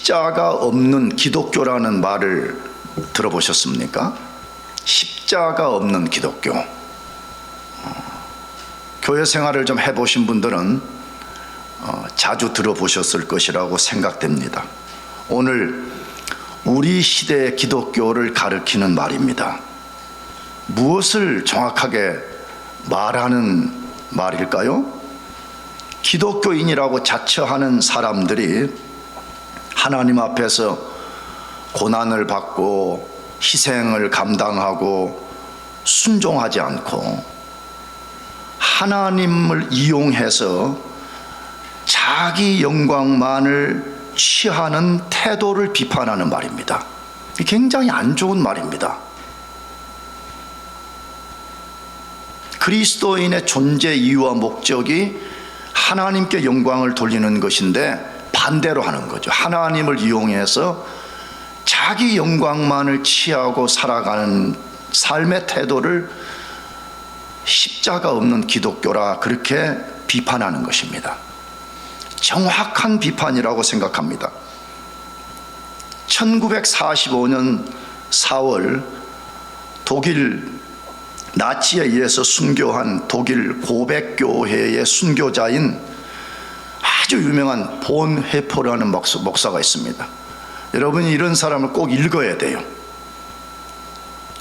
십자가 없는 기독교라는 말을 들어보셨습니까? 십자가 없는 기독교. 교회 생활을 좀 해보신 분들은 자주 들어보셨을 것이라고 생각됩니다. 오늘 우리 시대의 기독교를 가리키는 말입니다. 무엇을 정확하게 말하는 말일까요? 기독교인이라고 자처하는 사람들이 하나님 앞에서 고난을 받고 희생을 감당하고 순종하지 않고 하나님을 이용해서 자기 영광만을 취하는 태도를 비판하는 말입니다. 굉장히 안 좋은 말입니다. 그리스도인의 존재 이유와 목적이 하나님께 영광을 돌리는 것인데 반대로 하는 거죠. 하나님을 이용해서 자기 영광만을 취하고 살아가는 삶의 태도를 십자가 없는 기독교라 그렇게 비판하는 것입니다. 정확한 비판이라고 생각합니다. 1945년 4월 독일 나치에 의해서 순교한 독일 고백교회의 순교자인 아주 유명한 본 헤퍼라는 목사가 있습니다. 여러분이 이런 사람을 꼭 읽어야 돼요.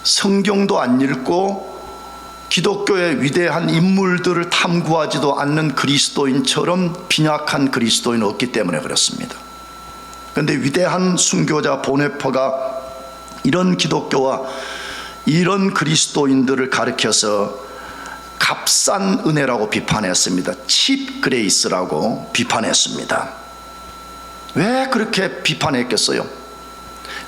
성경도 안 읽고 기독교의 위대한 인물들을 탐구하지도 않는 그리스도인처럼 빈약한 그리스도인은 없기 때문에 그렇습니다. 그런데 위대한 순교자 보네퍼가 이런 기독교와 이런 그리스도인들을 가리켜서 값싼 은혜라고 비판했습니다. 칩 그레이스라고 비판했습니다. 왜 그렇게 비판했겠어요?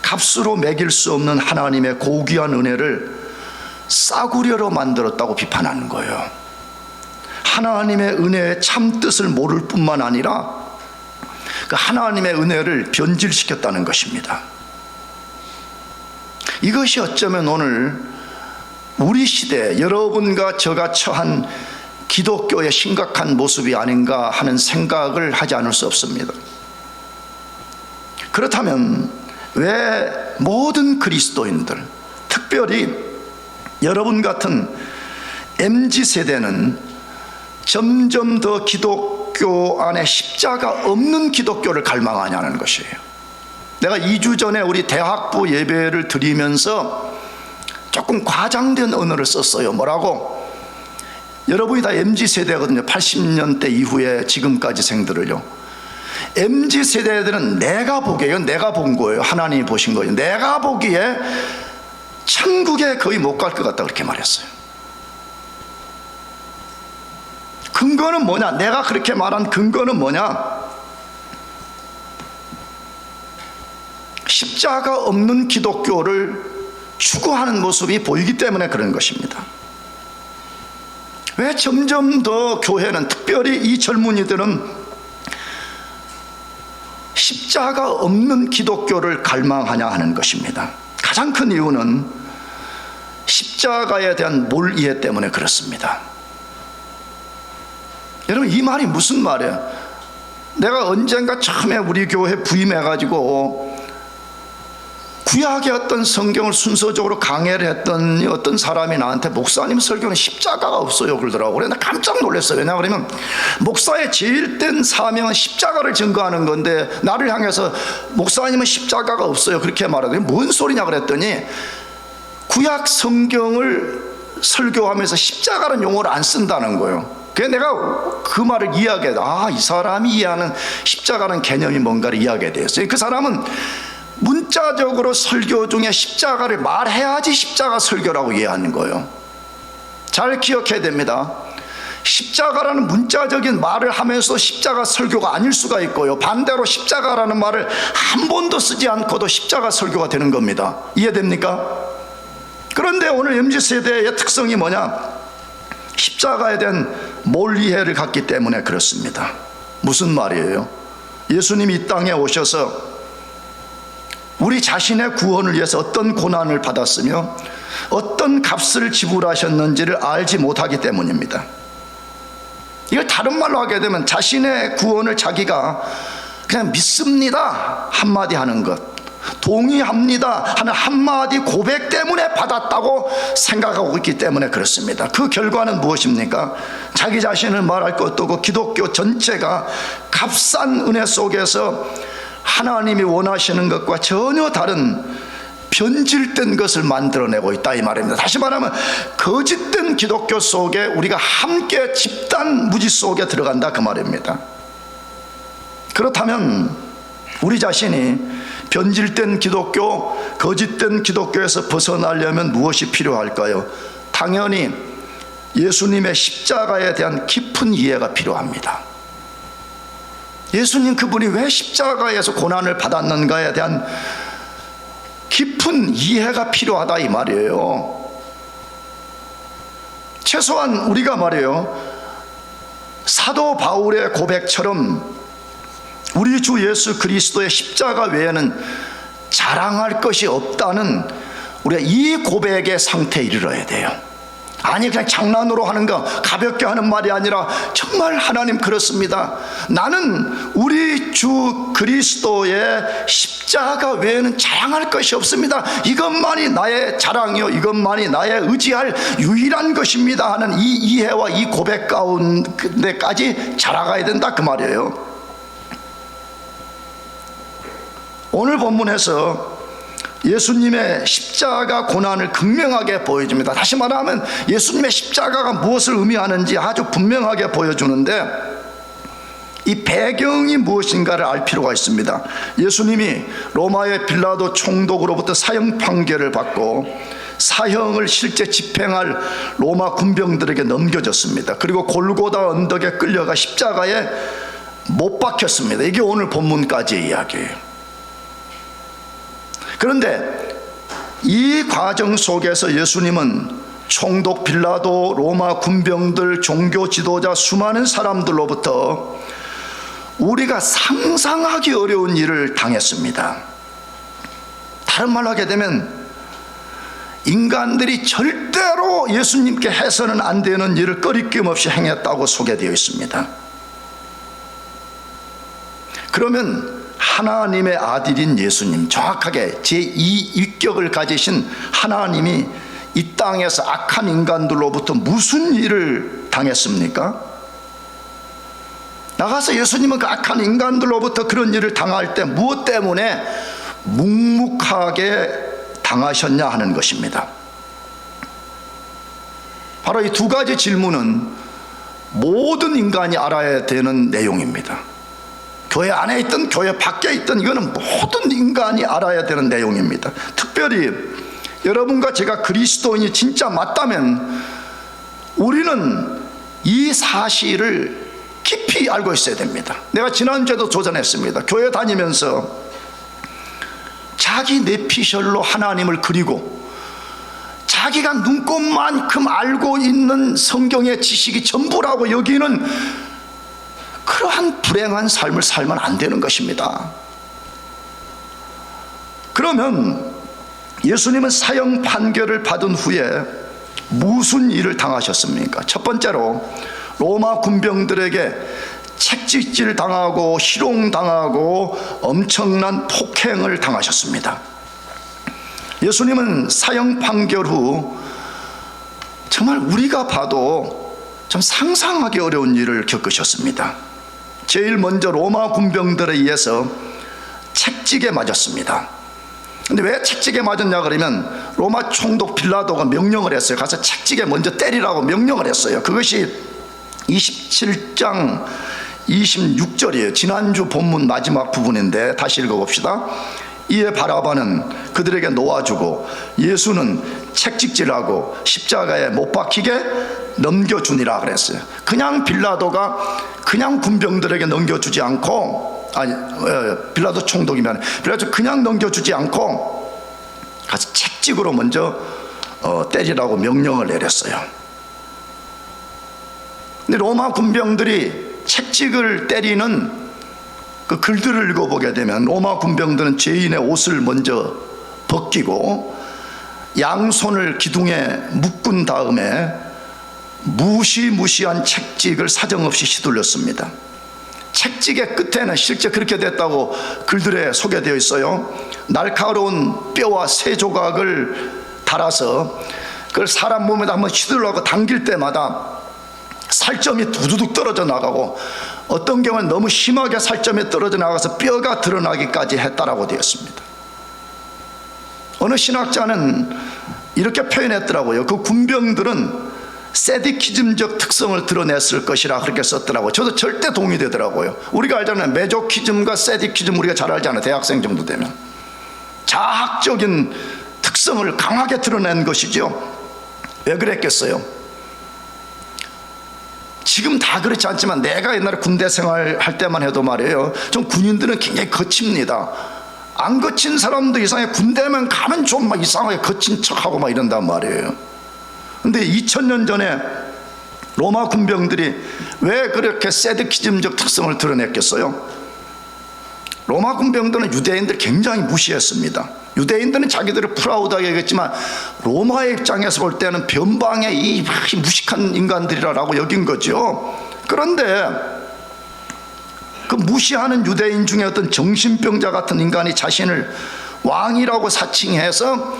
값으로 매길 수 없는 하나님의 고귀한 은혜를 싸구려로 만들었다고 비판하는 거예요. 하나님의 은혜의 참 뜻을 모를 뿐만 아니라 그 하나님의 은혜를 변질시켰다는 것입니다. 이것이 어쩌면 오늘 우리 시대 여러분과 저가 처한 기독교의 심각한 모습이 아닌가 하는 생각을 하지 않을 수 없습니다. 그렇다면 왜 모든 그리스도인들, 특별히 여러분 같은 MZ세대는 점점 더 기독교 안에 십자가 없는 기독교를 갈망하냐는 것이에요. 내가 2주 전에 우리 대학부 예배를 드리면서 조금 과장된 언어를 썼어요. 뭐라고? 여러분이 다 MZ세대거든요. 80년대 이후에 지금까지 생들을요. MZ세대들은 내가 보기에, 내가 본 거예요. 하나님이 보신 거예요. 내가 보기에 천국에 거의 못 갈 것 같다 그렇게 말했어요. 근거는 뭐냐? 내가 그렇게 말한 근거는 뭐냐? 십자가 없는 기독교를 추구하는 모습이 보이기 때문에 그런 것입니다. 왜 점점 더 교회는, 특별히 이 젊은이들은 십자가 없는 기독교를 갈망하냐 하는 것입니다. 가장 큰 이유는 십자가에 대한 몰이해 때문에 그렇습니다. 여러분, 이 말이 무슨 말이에요? 내가 언젠가 처음에 우리 교회 부임해가지고 구약의 어떤 성경을 순서적으로 강해를 했던 어떤 사람이 나한테 목사님 설교는 십자가가 없어요 그러더라고요. 그래서 나 깜짝 놀랐어요. 왜냐 그러면 목사의 제일 된 사명은 십자가를 증거하는 건데 나를 향해서 목사님은 십자가가 없어요 그렇게 말하더니 뭔 소리냐 그랬더니 구약 성경을 설교하면서 십자가라는 용어를 안 쓴다는 거예요. 그래서 내가 그 말을 이해하게 돼. 이 사람이 이해하는 십자가라는 개념이 뭔가를 이해하게 됐어요. 그 사람은 문자적으로 설교 중에 십자가를 말해야지 십자가 설교라고 이해하는 거예요. 잘 기억해야 됩니다. 십자가라는 문자적인 말을 하면서 십자가 설교가 아닐 수가 있고요, 반대로 십자가라는 말을 한 번도 쓰지 않고도 십자가 설교가 되는 겁니다. 이해됩니까? 그런데 오늘 MZ세대의 특성이 뭐냐? 십자가에 대한 몰이해를 갖기 때문에 그렇습니다. 무슨 말이에요? 예수님이 이 땅에 오셔서 우리 자신의 구원을 위해서 어떤 고난을 받았으며 어떤 값을 지불하셨는지를 알지 못하기 때문입니다. 이걸 다른 말로 하게 되면 자신의 구원을 자기가 그냥 믿습니다 한마디 하는 것, 동의합니다 하는 한마디 고백 때문에 받았다고 생각하고 있기 때문에 그렇습니다. 그 결과는 무엇입니까? 자기 자신을 말할 것도 없고 기독교 전체가 값싼 은혜 속에서 하나님이 원하시는 것과 전혀 다른 변질된 것을 만들어내고 있다 이 말입니다. 다시 말하면 거짓된 기독교 속에 우리가 함께 집단 무지 속에 들어간다 그 말입니다. 그렇다면 우리 자신이 변질된 기독교, 거짓된 기독교에서 벗어나려면 무엇이 필요할까요? 당연히 예수님의 십자가에 대한 깊은 이해가 필요합니다. 예수님 그분이 왜 십자가에서 고난을 받았는가에 대한 깊은 이해가 필요하다 이 말이에요. 최소한 우리가 말이에요, 사도 바울의 고백처럼 우리 주 예수 그리스도의 십자가 외에는 자랑할 것이 없다는 우리가 이 고백의 상태에 이르러야 돼요. 아니 그냥 장난으로 하는 거, 가볍게 하는 말이 아니라 정말 하나님 그렇습니다. 나는 우리 주 그리스도의 십자가 외에는 자랑할 것이 없습니다. 이것만이 나의 자랑이요, 이것만이 나의 의지할 유일한 것입니다 하는 이 이해와 이 고백 가운데까지 자라가야 된다 그 말이에요. 오늘 본문에서 예수님의 십자가 고난을 극명하게 보여줍니다. 다시 말하면 예수님의 십자가가 무엇을 의미하는지 아주 분명하게 보여주는데 이 배경이 무엇인가를 알 필요가 있습니다. 예수님이 로마의 빌라도 총독으로부터 사형 판결을 받고 사형을 실제 집행할 로마 군병들에게 넘겨졌습니다. 그리고 골고다 언덕에 끌려가 십자가에 못 박혔습니다. 이게 오늘 본문까지의 이야기예요. 그런데 이 과정 속에서 예수님은 총독 빌라도, 로마 군병들, 종교 지도자, 수많은 사람들로부터 우리가 상상하기 어려운 일을 당했습니다. 다른 말로 하게 되면 인간들이 절대로 예수님께 해서는 안 되는 일을 꺼리낌 없이 행했다고 소개되어 있습니다. 그러면 하나님의 아들인 예수님, 정확하게 제2인격을 가지신 하나님이 이 땅에서 악한 인간들로부터 무슨 일을 당했습니까? 나가서 예수님은 그 악한 인간들로부터 그런 일을 당할 때 무엇 때문에 묵묵하게 당하셨냐 하는 것입니다. 바로 이 두 가지 질문은 모든 인간이 알아야 되는 내용입니다. 교회 안에 있든 교회 밖에 있든 이거는 모든 인간이 알아야 되는 내용입니다. 특별히 여러분과 제가 그리스도인이 진짜 맞다면 우리는 이 사실을 깊이 알고 있어야 됩니다. 내가 지난주에도 조전했습니다. 교회 다니면서 자기 내피셜로 하나님을 그리고 자기가 눈꼽만큼 알고 있는 성경의 지식이 전부라고 여기는 그러한 불행한 삶을 살면 안 되는 것입니다. 그러면 예수님은 사형 판결을 받은 후에 무슨 일을 당하셨습니까? 첫 번째로 로마 군병들에게 책찍질 당하고 희롱당하고 엄청난 폭행을 당하셨습니다. 예수님은 사형 판결 후 정말 우리가 봐도 좀 상상하기 어려운 일을 겪으셨습니다. 제일 먼저 로마 군병들에 의해서 책찍에 맞았습니다. 근데 왜 책찍에 맞았냐 그러면 로마 총독 빌라도가 명령을 했어요. 가서 책찍에 먼저 때리라고 명령을 했어요. 그것이 27장 26절이에요. 지난주 본문 마지막 부분인데 다시 읽어봅시다. 이에 바라바는 그들에게 놓아주고 예수는 책찍질하고 십자가에 못 박히게 넘겨주니라 그랬어요. 그냥 빌라도가 그냥 군병들에게 넘겨주지 않고, 빌라도 총독이면 빌라도 그냥 넘겨주지 않고 가서 책찍으로 먼저 때리라고 명령을 내렸어요. 근데 로마 군병들이 책찍을 때리는 그 글들을 읽어보게 되면 로마 군병들은 죄인의 옷을 먼저 벗기고 양손을 기둥에 묶은 다음에 무시무시한 책찍을 사정없이 휘둘렀습니다. 책찍의 끝에는 실제 그렇게 됐다고 글들에 소개되어 있어요. 날카로운 뼈와 새 조각을 달아서 그걸 사람 몸에다 한번 휘둘러고 당길 때마다 살점이 두두둑 떨어져 나가고, 어떤 경우는 너무 심하게 살점이 떨어져 나가서 뼈가 드러나기까지 했다라고 되었습니다. 어느 신학자는 이렇게 표현했더라고요. 그 군병들은 세디키즘적 특성을 드러냈을 것이라 그렇게 썼더라고요. 저도 절대 동의되더라고요. 우리가 알잖아요. 메조키즘과 세디키즘 우리가 잘 알잖아요. 대학생 정도 되면 자학적인 특성을 강하게 드러낸 것이죠. 왜 그랬겠어요? 지금 다 그렇지 않지만 내가 옛날에 군대 생활할 때만 해도 말이에요, 좀 군인들은 굉장히 거칩니다. 안 거친 사람도 이상하게 군대만 가면 좀 막 이상하게 거친 척하고 막 이런단 말이에요. 근데 2000년 전에 로마 군병들이 왜 그렇게 세디키즘적 특성을 드러냈겠어요? 로마 군병들은 유대인들 굉장히 무시했습니다. 유대인들은 자기들을 프라우드하게 얘기했지만 로마의 입장에서 볼 때는 변방의 이 무식한 인간들이라고 여긴 거죠. 그런데 그 무시하는 유대인 중에 어떤 정신병자 같은 인간이 자신을 왕이라고 사칭해서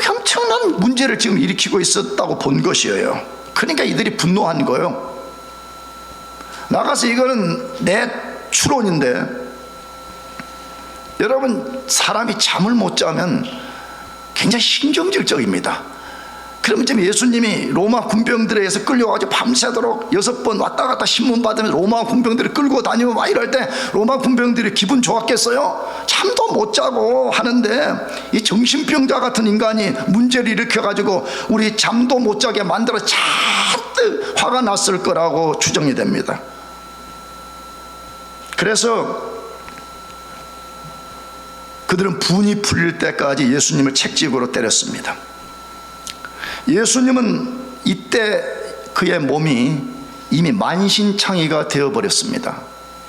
엄청난 문제를 지금 일으키고 있었다고 본 것이에요. 그러니까 이들이 분노한 거예요. 나가서 이거는 내 추론인데, 여러분, 사람이 잠을 못 자면 굉장히 신경질적입니다. 그러면 지금 예수님이 로마 군병들에 의해서 끌려가지고 밤새도록 6번 왔다 갔다 신문 받으면서 로마 군병들을 끌고 다니고 막 이럴 때 로마 군병들이 기분 좋았겠어요? 잠도 못 자고 하는데 이 정신병자 같은 인간이 문제를 일으켜가지고 우리 잠도 못 자게 만들어 잔뜩 화가 났을 거라고 추정이 됩니다. 그래서 그들은 분이 풀릴 때까지 예수님을 책찍으로 때렸습니다. 예수님은 이때 그의 몸이 이미 만신창이가 되어버렸습니다.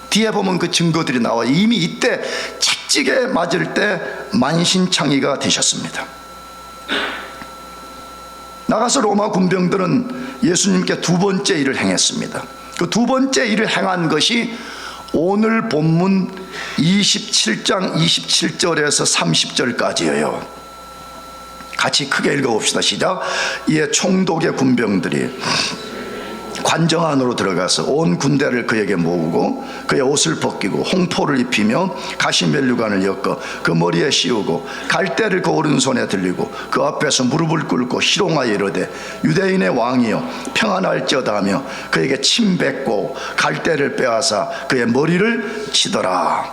뒤에 보면 그 증거들이 나와요. 이미 이때 책찍에 맞을 때 만신창이가 되셨습니다. 나가서 로마 군병들은 예수님께 두 번째 일을 행했습니다. 그 두 번째 일을 행한 것이 오늘 본문 27장 27절에서 30절까지예요. 같이 크게 읽어봅시다. 시작. 이에 총독의 군병들이 관정 안으로 들어가서 온 군대를 그에게 모으고 그의 옷을 벗기고 홍포를 입히며 가시멜류관을 엮어 그 머리에 씌우고 갈대를 그 오른손에 들리고 그 앞에서 무릎을 꿇고 희롱하여 이르되 유대인의 왕이여 평안할지어다 하며 그에게 침 뱉고 갈대를 빼앗아 그의 머리를 치더라.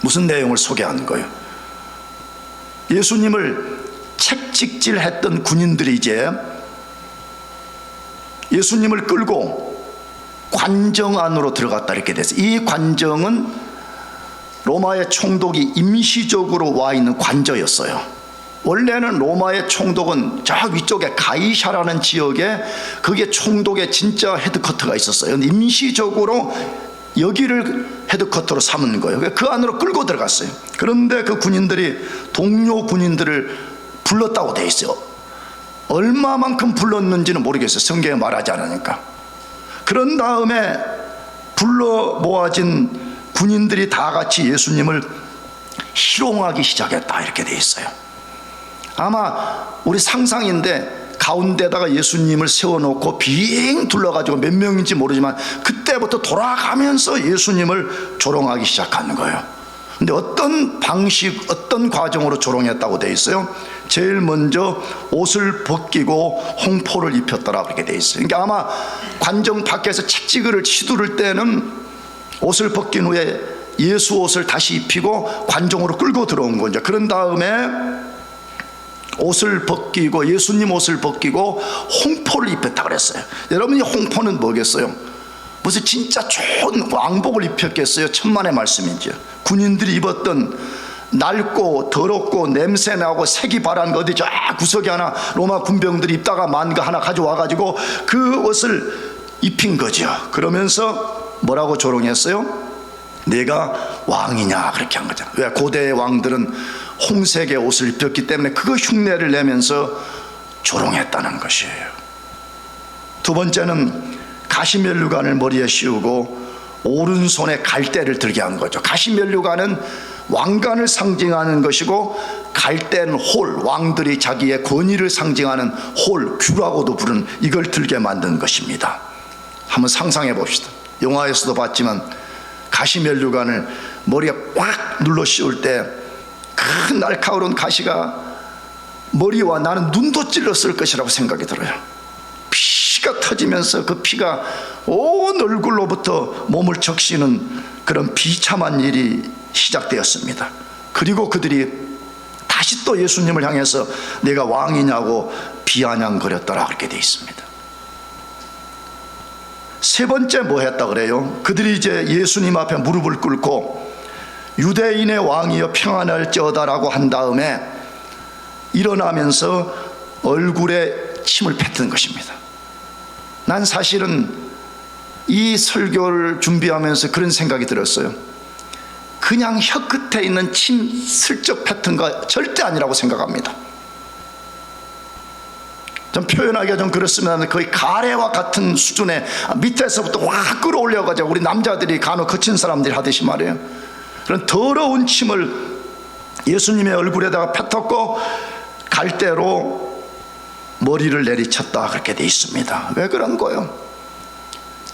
무슨 내용을 소개하는 거예요? 예수님을 책찍질했던 군인들이 이제 예수님을 끌고 관정 안으로 들어갔다 이렇게 됐어요. 이 관정은 로마의 총독이 임시적으로 와 있는 관저였어요. 원래는 로마의 총독은 저 위쪽에 가이샤라는 지역에 그게 총독의 진짜 헤드쿼터가 있었어요. 근데 임시적으로 여기를 헤드쿼터로 삼은 거예요. 그 안으로 끌고 들어갔어요. 그런데 그 군인들이 동료 군인들을 불렀다고 돼 있어요. 얼마만큼 불렀는지는 모르겠어요. 성경에 말하지 않으니까. 그런 다음에 불러 모아진 군인들이 다 같이 예수님을 희롱하기 시작했다 이렇게 돼 있어요. 아마 우리 상상인데 가운데다가 예수님을 세워놓고 빙 둘러가지고 몇 명인지 모르지만 그때부터 돌아가면서 예수님을 조롱하기 시작하는 거예요. 근데 어떤 방식, 어떤 과정으로 조롱했다고 돼 있어요? 제일 먼저 옷을 벗기고 홍포를 입혔더라 그렇게 돼 있어요. 그러니까 아마 관정 밖에서 책찍을 치두를 때는 옷을 벗긴 후에 예수 옷을 다시 입히고 관정으로 끌고 들어온 거죠. 그런 다음에 옷을 벗기고 예수님 옷을 벗기고 홍포를 입혔다 그랬어요. 여러분, 이 홍포는 뭐겠어요? 무슨 진짜 좋은 왕복을 입혔겠어요? 천만의 말씀이죠. 군인들이 입었던 낡고 더럽고 냄새나고 색이 바란 거 어디 저 구석에 하나 로마 군병들이 입다가 만 거 하나 가져와가지고 그 옷을 입힌 거죠. 그러면서 뭐라고 조롱했어요? 내가 왕이냐 그렇게 한 거잖아요. 왜? 고대의 왕들은 홍색의 옷을 입혔기 때문에 그거 흉내를 내면서 조롱했다는 것이에요. 두 번째는 가시면류관을 머리에 씌우고 오른손에 갈대를 들게 한 거죠. 가시면류관은 왕관을 상징하는 것이고, 갈대는 홀, 왕들이 자기의 권위를 상징하는 홀, 규라고도 부르는 이걸 들게 만든 것입니다. 한번 상상해 봅시다. 영화에서도 봤지만 가시면류관을 머리에 꽉 눌러 씌울 때 큰 날카로운 가시가 머리와 나는 눈도 찔렀을 것이라고 생각이 들어요. 피가 터지면서 그 피가 온 얼굴로부터 몸을 적시는 그런 비참한 일이 시작되었습니다. 그리고 그들이 다시 또 예수님을 향해서 내가 왕이냐고 비아냥거렸더라, 그렇게 되어 있습니다. 세 번째 뭐 했다 그래요? 그들이 이제 예수님 앞에 무릎을 꿇고 유대인의 왕이여 평안할지어다라고 한 다음에 일어나면서 얼굴에 침을 뱉은 것입니다. 난 사실은 이 설교를 준비하면서 그런 생각이 들었어요. 그냥 혀 끝에 있는 침 슬쩍 뱉은 거 절대 아니라고 생각합니다. 좀 표현하기가 좀 그렇습니다. 거의 가래와 같은 수준의 밑에서부터 확 끌어올려가지고 우리 남자들이 간혹 거친 사람들이 하듯이 말이에요. 그런 더러운 침을 예수님의 얼굴에다가 뱉었고 갈대로 머리를 내리쳤다, 그렇게 돼 있습니다. 왜 그런 거예요?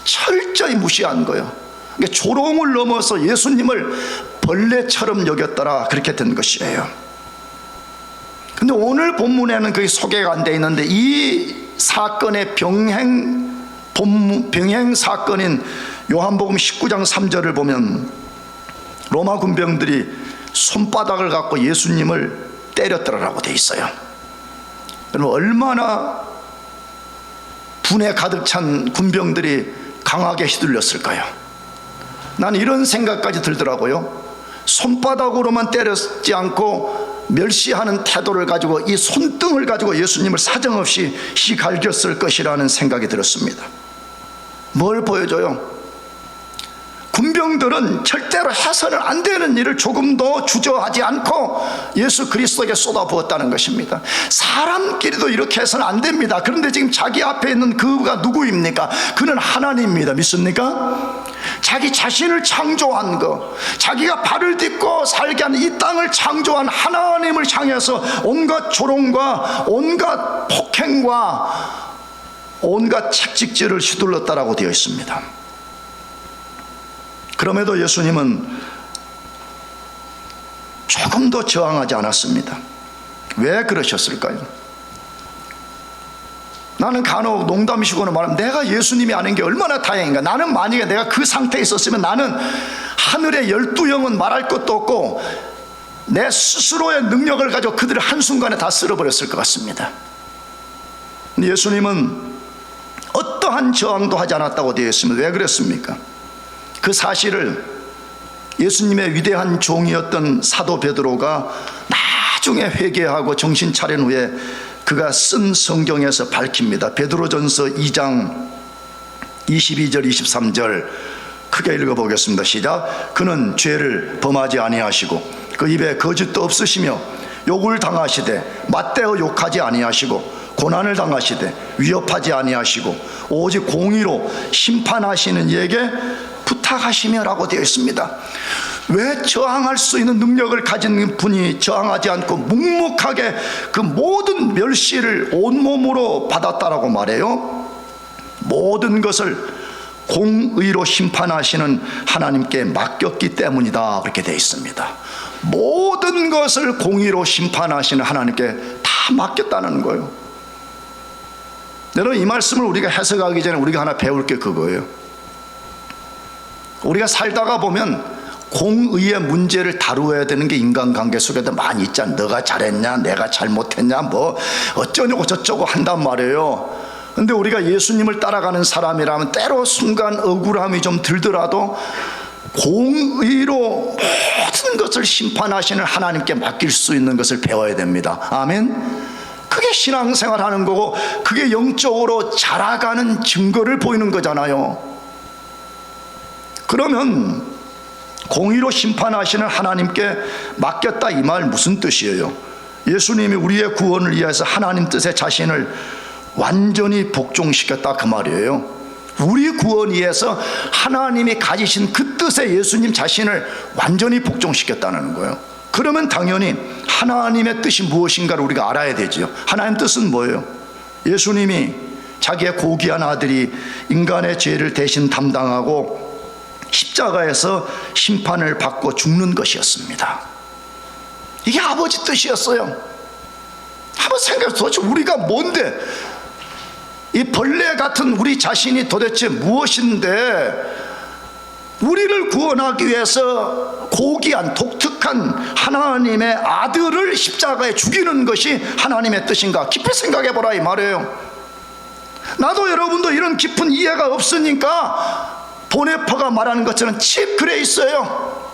철저히 무시한 거예요. 그러니까 조롱을 넘어서 예수님을 벌레처럼 여겼더라, 그렇게 된 것이에요. 근데 오늘 본문에는 그게 소개가 안 돼 있는데, 이 사건의 병행 사건인 요한복음 19장 3절을 보면 로마 군병들이 손바닥을 갖고 예수님을 때렸더라라고 돼 있어요. 여러분, 얼마나 분에 가득 찬 군병들이 강하게 휘둘렸을까요? 난 이런 생각까지 들더라고요. 손바닥으로만 때렸지 않고 멸시하는 태도를 가지고 이 손등을 가지고 예수님을 사정없이 희갈겼을 것이라는 생각이 들었습니다. 뭘 보여줘요? 군병들은 절대로 해서는 안 되는 일을 조금도 주저하지 않고 예수 그리스도에게 쏟아부었다는 것입니다. 사람끼리도 이렇게 해서는 안 됩니다. 그런데 지금 자기 앞에 있는 그가 누구입니까? 그는 하나님입니다. 믿습니까? 자기 자신을 창조한 거, 자기가 발을 딛고 살게 하는 이 땅을 창조한 하나님을 향해서 온갖 조롱과 온갖 폭행과 온갖 책찍질을 휘둘렀다라고 되어 있습니다. 그럼에도 예수님은 조금도 저항하지 않았습니다. 왜 그러셨을까요? 나는 간혹 농담이시고는 말하면 내가 예수님이 아닌 게 얼마나 다행인가. 나는 만약에 내가 그 상태에 있었으면 나는 하늘의 12영은 말할 것도 없고 내 스스로의 능력을 가지고 그들을 한순간에 다 쓸어버렸을 것 같습니다. 근데 예수님은 어떠한 저항도 하지 않았다고 되어 있습니다. 왜 그랬습니까? 그 사실을 예수님의 위대한 종이었던 사도 베드로가 나중에 회개하고 정신 차린 후에 그가 쓴 성경에서 밝힙니다. 베드로전서 2장 22절 23절 크게 읽어보겠습니다. 시작. 그는 죄를 범하지 아니하시고 그 입에 거짓도 없으시며 욕을 당하시되 맞대어 욕하지 아니하시고 고난을 당하시되 위협하지 아니하시고 오직 공의로 심판하시는 이에게 부탁하시며라고 되어 있습니다. 왜 저항할 수 있는 능력을 가진 분이 저항하지 않고 묵묵하게 그 모든 멸시를 온몸으로 받았다라고 말해요? 모든 것을 공의로 심판하시는 하나님께 맡겼기 때문이다, 그렇게 되어 있습니다. 모든 것을 공의로 심판하시는 하나님께 다 맡겼다는 거예요. 여러분, 이 말씀을 우리가 해석하기 전에 우리가 하나 배울 게 그거예요. 우리가 살다가 보면 공의의 문제를 다루어야 되는 게 인간관계 속에도 많이 있잖아. 너가 잘했냐, 내가 잘못했냐, 뭐 어쩌냐고 저쩌고 한단 말이에요. 근데 우리가 예수님을 따라가는 사람이라면 때로 순간 억울함이 좀 들더라도 공의로 모든 것을 심판하시는 하나님께 맡길 수 있는 것을 배워야 됩니다. 아멘. 그게 신앙생활 하는 거고 그게 영적으로 자라가는 증거를 보이는 거잖아요. 그러면 공의로 심판하시는 하나님께 맡겼다, 이 말 무슨 뜻이에요? 예수님이 우리의 구원을 위해서 하나님 뜻에 자신을 완전히 복종시켰다, 그 말이에요. 우리 구원 위해서 하나님이 가지신 그 뜻에 예수님 자신을 완전히 복종시켰다는 거예요. 그러면 당연히 하나님의 뜻이 무엇인가를 우리가 알아야 되죠. 하나님 뜻은 뭐예요? 예수님이 자기의 고귀한 아들이 인간의 죄를 대신 담당하고 십자가에서 심판을 받고 죽는 것이었습니다. 이게 아버지 뜻이었어요. 한번 생각해, 도대체 우리가 뭔데, 이 벌레 같은 우리 자신이 도대체 무엇인데 우리를 구원하기 위해서 고귀한 독특한 하나님의 아들을 십자가에 죽이는 것이 하나님의 뜻인가 깊이 생각해 보라 이 말이에요. 나도 여러분도 이런 깊은 이해가 없으니까 보네퍼가 말하는 것처럼 칩 그래 있어요.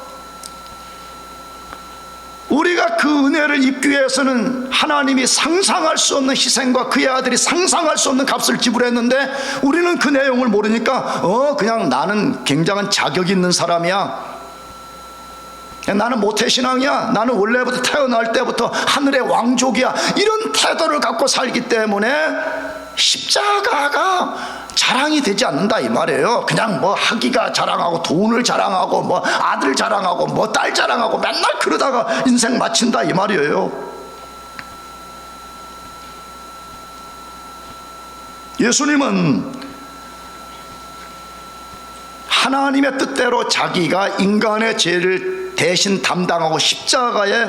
우리가 그 은혜를 입기 위해서는 하나님이 상상할 수 없는 희생과 그의 아들이 상상할 수 없는 값을 지불했는데 우리는 그 내용을 모르니까 그냥 나는 굉장한 자격 있는 사람이야, 나는 모태신앙이야, 나는 원래부터 태어날 때부터 하늘의 왕족이야, 이런 태도를 갖고 살기 때문에 십자가가 자랑이 되지 않는다 이 말이에요. 그냥 뭐 학위가 자랑하고 돈을 자랑하고 뭐 아들 자랑하고 뭐 딸 자랑하고 맨날 그러다가 인생 마친다 이 말이에요. 예수님은 하나님의 뜻대로 자기가 인간의 죄를 대신 담당하고 십자가에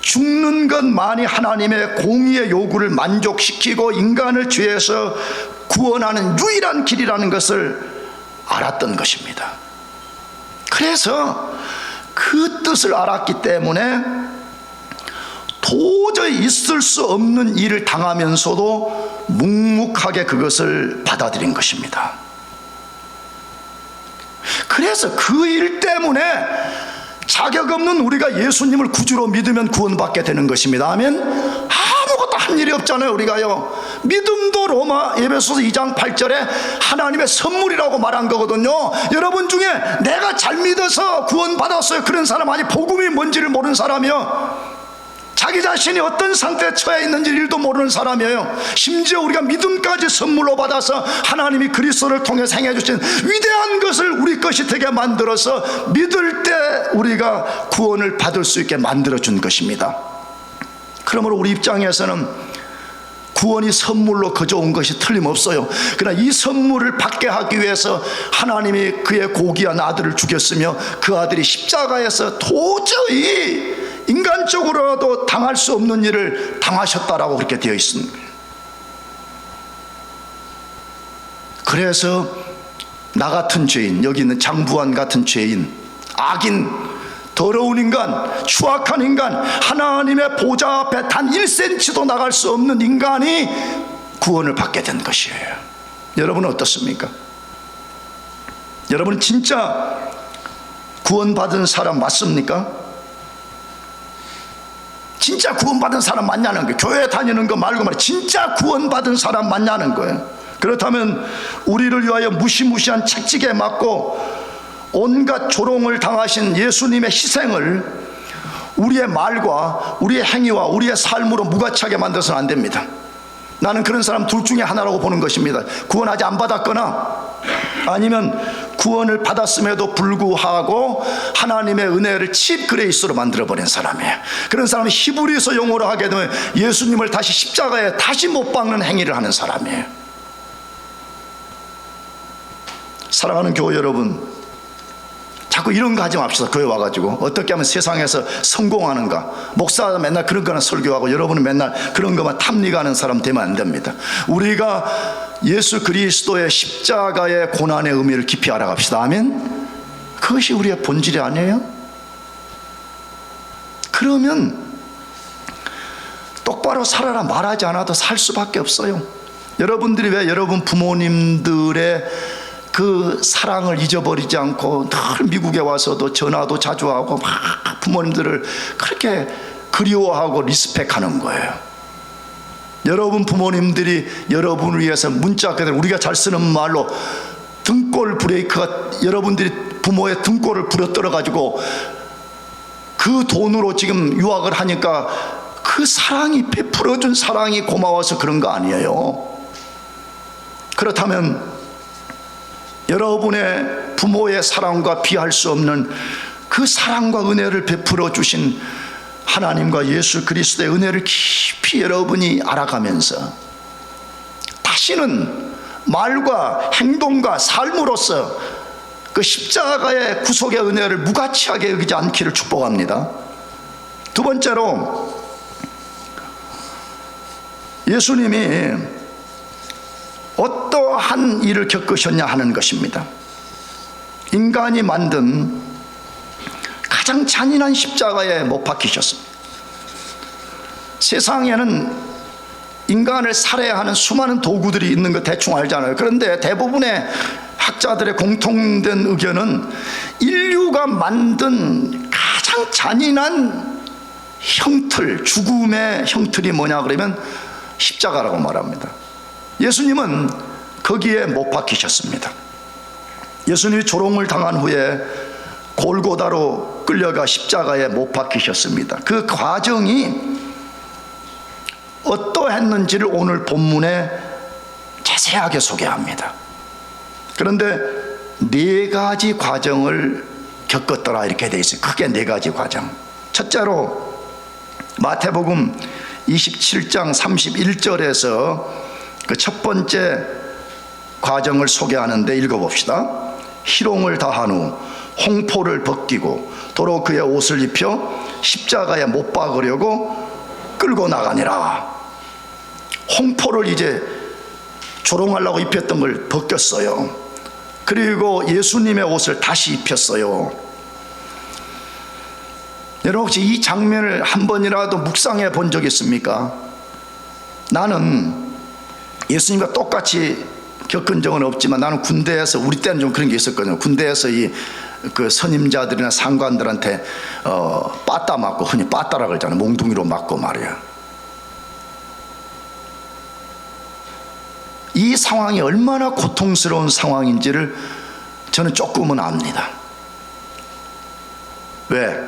죽는 것만이 하나님의 공의의 요구를 만족시키고 인간을 죄에서 구원하는 유일한 길이라는 것을 알았던 것입니다. 그래서 그 뜻을 알았기 때문에 도저히 있을 수 없는 일을 당하면서도 묵묵하게 그것을 받아들인 것입니다. 그래서 그 일 때문에 자격 없는 우리가 예수님을 구주로 믿으면 구원받게 되는 것입니다. 아멘. 아무것도 한 일이 없잖아요 우리가요. 믿음도 로마 에베소서 2장 8절에 하나님의 선물이라고 말한 거거든요. 여러분 중에 내가 잘 믿어서 구원받았어요 그런 사람, 아니 복음이 뭔지를 모르는 사람이요, 자기 자신이 어떤 상태에 처해 있는지 일도 모르는 사람이에요. 심지어 우리가 믿음까지 선물로 받아서 하나님이 그리스도를 통해 행해 주신 위대한 것을 우리 것이 되게 만들어서 믿을 때 우리가 구원을 받을 수 있게 만들어 준 것입니다. 그러므로 우리 입장에서는 구원이 선물로 거저 온 것이 틀림없어요. 그러나 이 선물을 받게 하기 위해서 하나님이 그의 고귀한 아들을 죽였으며 그 아들이 십자가에서 도저히 인간적으로라도 당할 수 없는 일을 당하셨다라고 그렇게 되어 있습니다. 그래서 나 같은 죄인, 여기 있는 장부한 같은 죄인, 악인, 더러운 인간, 추악한 인간, 하나님의 보좌 앞에 단 1cm도 나갈 수 없는 인간이 구원을 받게 된 것이에요. 여러분은 어떻습니까? 여러분은 진짜 구원받은 사람 맞습니까? 진짜 구원받은 사람 맞냐는 거예요. 교회 다니는 거 말고 말이에요. 진짜 구원받은 사람 맞냐는 거예요. 그렇다면 우리를 위하여 무시무시한 채찍에 맞고 온갖 조롱을 당하신 예수님의 희생을 우리의 말과 우리의 행위와 우리의 삶으로 무가치하게 만들어서는 안 됩니다. 나는 그런 사람 둘 중에 하나라고 보는 것입니다. 구원 아직 안 받았거나 아니면 구원을 받았음에도 불구하고 하나님의 은혜를 칩그레이스로 만들어버린 사람이에요. 그런 사람이 히브리서 용어로 하게 되면 예수님을 다시 십자가에 다시 못 박는 행위를 하는 사람이에요. 사랑하는 교회 여러분, 자꾸 이런 거 하지 맙시다. 교회 와가지고 어떻게 하면 세상에서 성공하는가, 목사가 맨날 그런 거나 설교하고 여러분은 맨날 그런 것만 탐닉하는 사람 되면 안 됩니다. 우리가 예수 그리스도의 십자가의 고난의 의미를 깊이 알아갑시다. 아멘. 그것이 우리의 본질이 아니에요? 그러면 똑바로 살아라 말하지 않아도 살 수밖에 없어요. 여러분들이 왜 여러분 부모님들의 그 사랑을 잊어버리지 않고 늘 미국에 와서도 전화도 자주 하고 막 부모님들을 그렇게 그리워하고 리스펙하는 거예요. 여러분 부모님들이 여러분을 위해서 문자, 우리가 잘 쓰는 말로 등골 브레이크가 여러분들이 부모의 등골을 부러뜨려 가지고 그 돈으로 지금 유학을 하니까 그 사랑이, 베풀어준 사랑이 고마워서 그런 거 아니에요. 그렇다면 여러분의 부모의 사랑과 비할 수 없는 그 사랑과 은혜를 베풀어 주신 하나님과 예수 그리스도의 은혜를 깊이 여러분이 알아가면서 다시는 말과 행동과 삶으로서 그 십자가의 구속의 은혜를 무가치하게 여기지 않기를 축복합니다. 두 번째로, 예수님이 어떠한 일을 겪으셨냐 하는 것입니다. 인간이 만든 가장 잔인한 십자가에 못 박히셨습니다. 세상에는 인간을 살해하는 수많은 도구들이 있는 거 대충 알잖아요. 그런데 대부분의 학자들의 공통된 의견은 인류가 만든 가장 잔인한 형틀, 죽음의 형틀이 뭐냐 그러면 십자가라고 말합니다. 예수님은 거기에 못 박히셨습니다. 예수님이 조롱을 당한 후에 골고다로 끌려가 십자가에 못 박히셨습니다. 그 과정이 어떠했는지를 오늘 본문에 자세하게 소개합니다. 그런데 네 가지 과정을 겪었더라 이렇게 돼 있어요. 크게 네 가지 과정. 첫째로 마태복음 27장 31절에서 그 첫 번째 과정을 소개하는데 읽어봅시다. 희롱을 다한 후 홍포를 벗기고 도로 그의 옷을 입혀 십자가에 못 박으려고 끌고 나가니라. 홍포를 이제 조롱하려고 입혔던 걸 벗겼어요. 그리고 예수님의 옷을 다시 입혔어요. 여러분 혹시 이 장면을 한 번이라도 묵상해 본 적 있습니까? 나는 예수님과 똑같이 겪은 적은 없지만 나는 군대에서, 우리 때는 좀 그런 게 있었거든요. 군대에서 그 선임자들이나 상관들한테 빠따 맞고, 흔히 빠따라 그러잖아요. 몽둥이로 맞고 말이야. 이 상황이 얼마나 고통스러운 상황인지를 저는 조금은 압니다. 왜?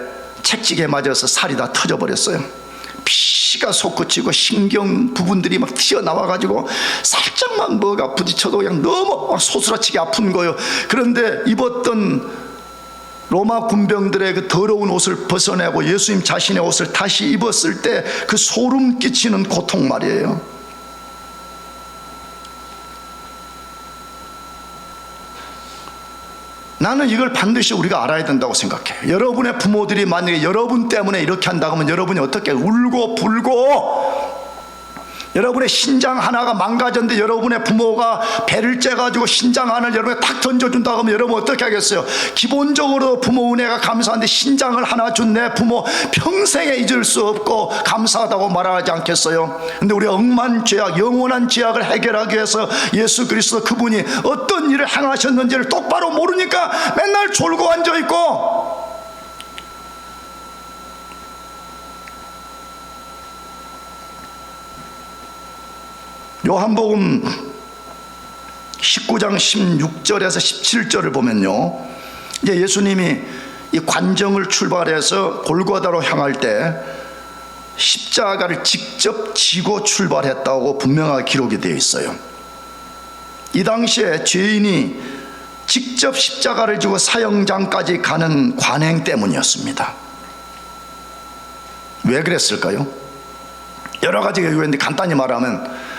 채찍에 맞아서 살이 다 터져버렸어요. 피가 솟구치고 신경 부분들이 막 튀어나와가지고 살짝만 뭐가 부딪혀도 그냥 너무 소스라치게 아픈 거예요. 그런데 입었던 로마 군병들의 그 더러운 옷을 벗어내고 예수님 자신의 옷을 다시 입었을 때 그 소름 끼치는 고통 말이에요. 나는 이걸 반드시 우리가 알아야 된다고 생각해요. 여러분의 부모들이 만약에 여러분 때문에 이렇게 한다고 하면 여러분이 어떻게 울고 불고, 여러분의 신장 하나가 망가졌는데 여러분의 부모가 배를 째가지고 신장 하나를 여러분에 탁 던져준다고 하면 여러분 어떻게 하겠어요? 기본적으로 부모 은혜가 감사한데 신장을 하나 준 내 부모 평생에 잊을 수 없고 감사하다고 말하지 않겠어요? 근데 우리가 억만 죄악, 영원한 죄악을 해결하기 위해서 예수 그리스도 그분이 어떤 일을 행하셨는지를 똑바로 모르니까 맨날 졸고 앉아있고, 요한복음 19장 16절에서 17절을 보면요, 이제 예수님이 이 관정을 출발해서 골고다로 향할 때 십자가를 직접 지고 출발했다고 분명하게 기록이 되어 있어요. 이 당시에 죄인이 직접 십자가를 지고 사형장까지 가는 관행 때문이었습니다. 왜 그랬을까요? 여러 가지가 있는데 간단히 말하면,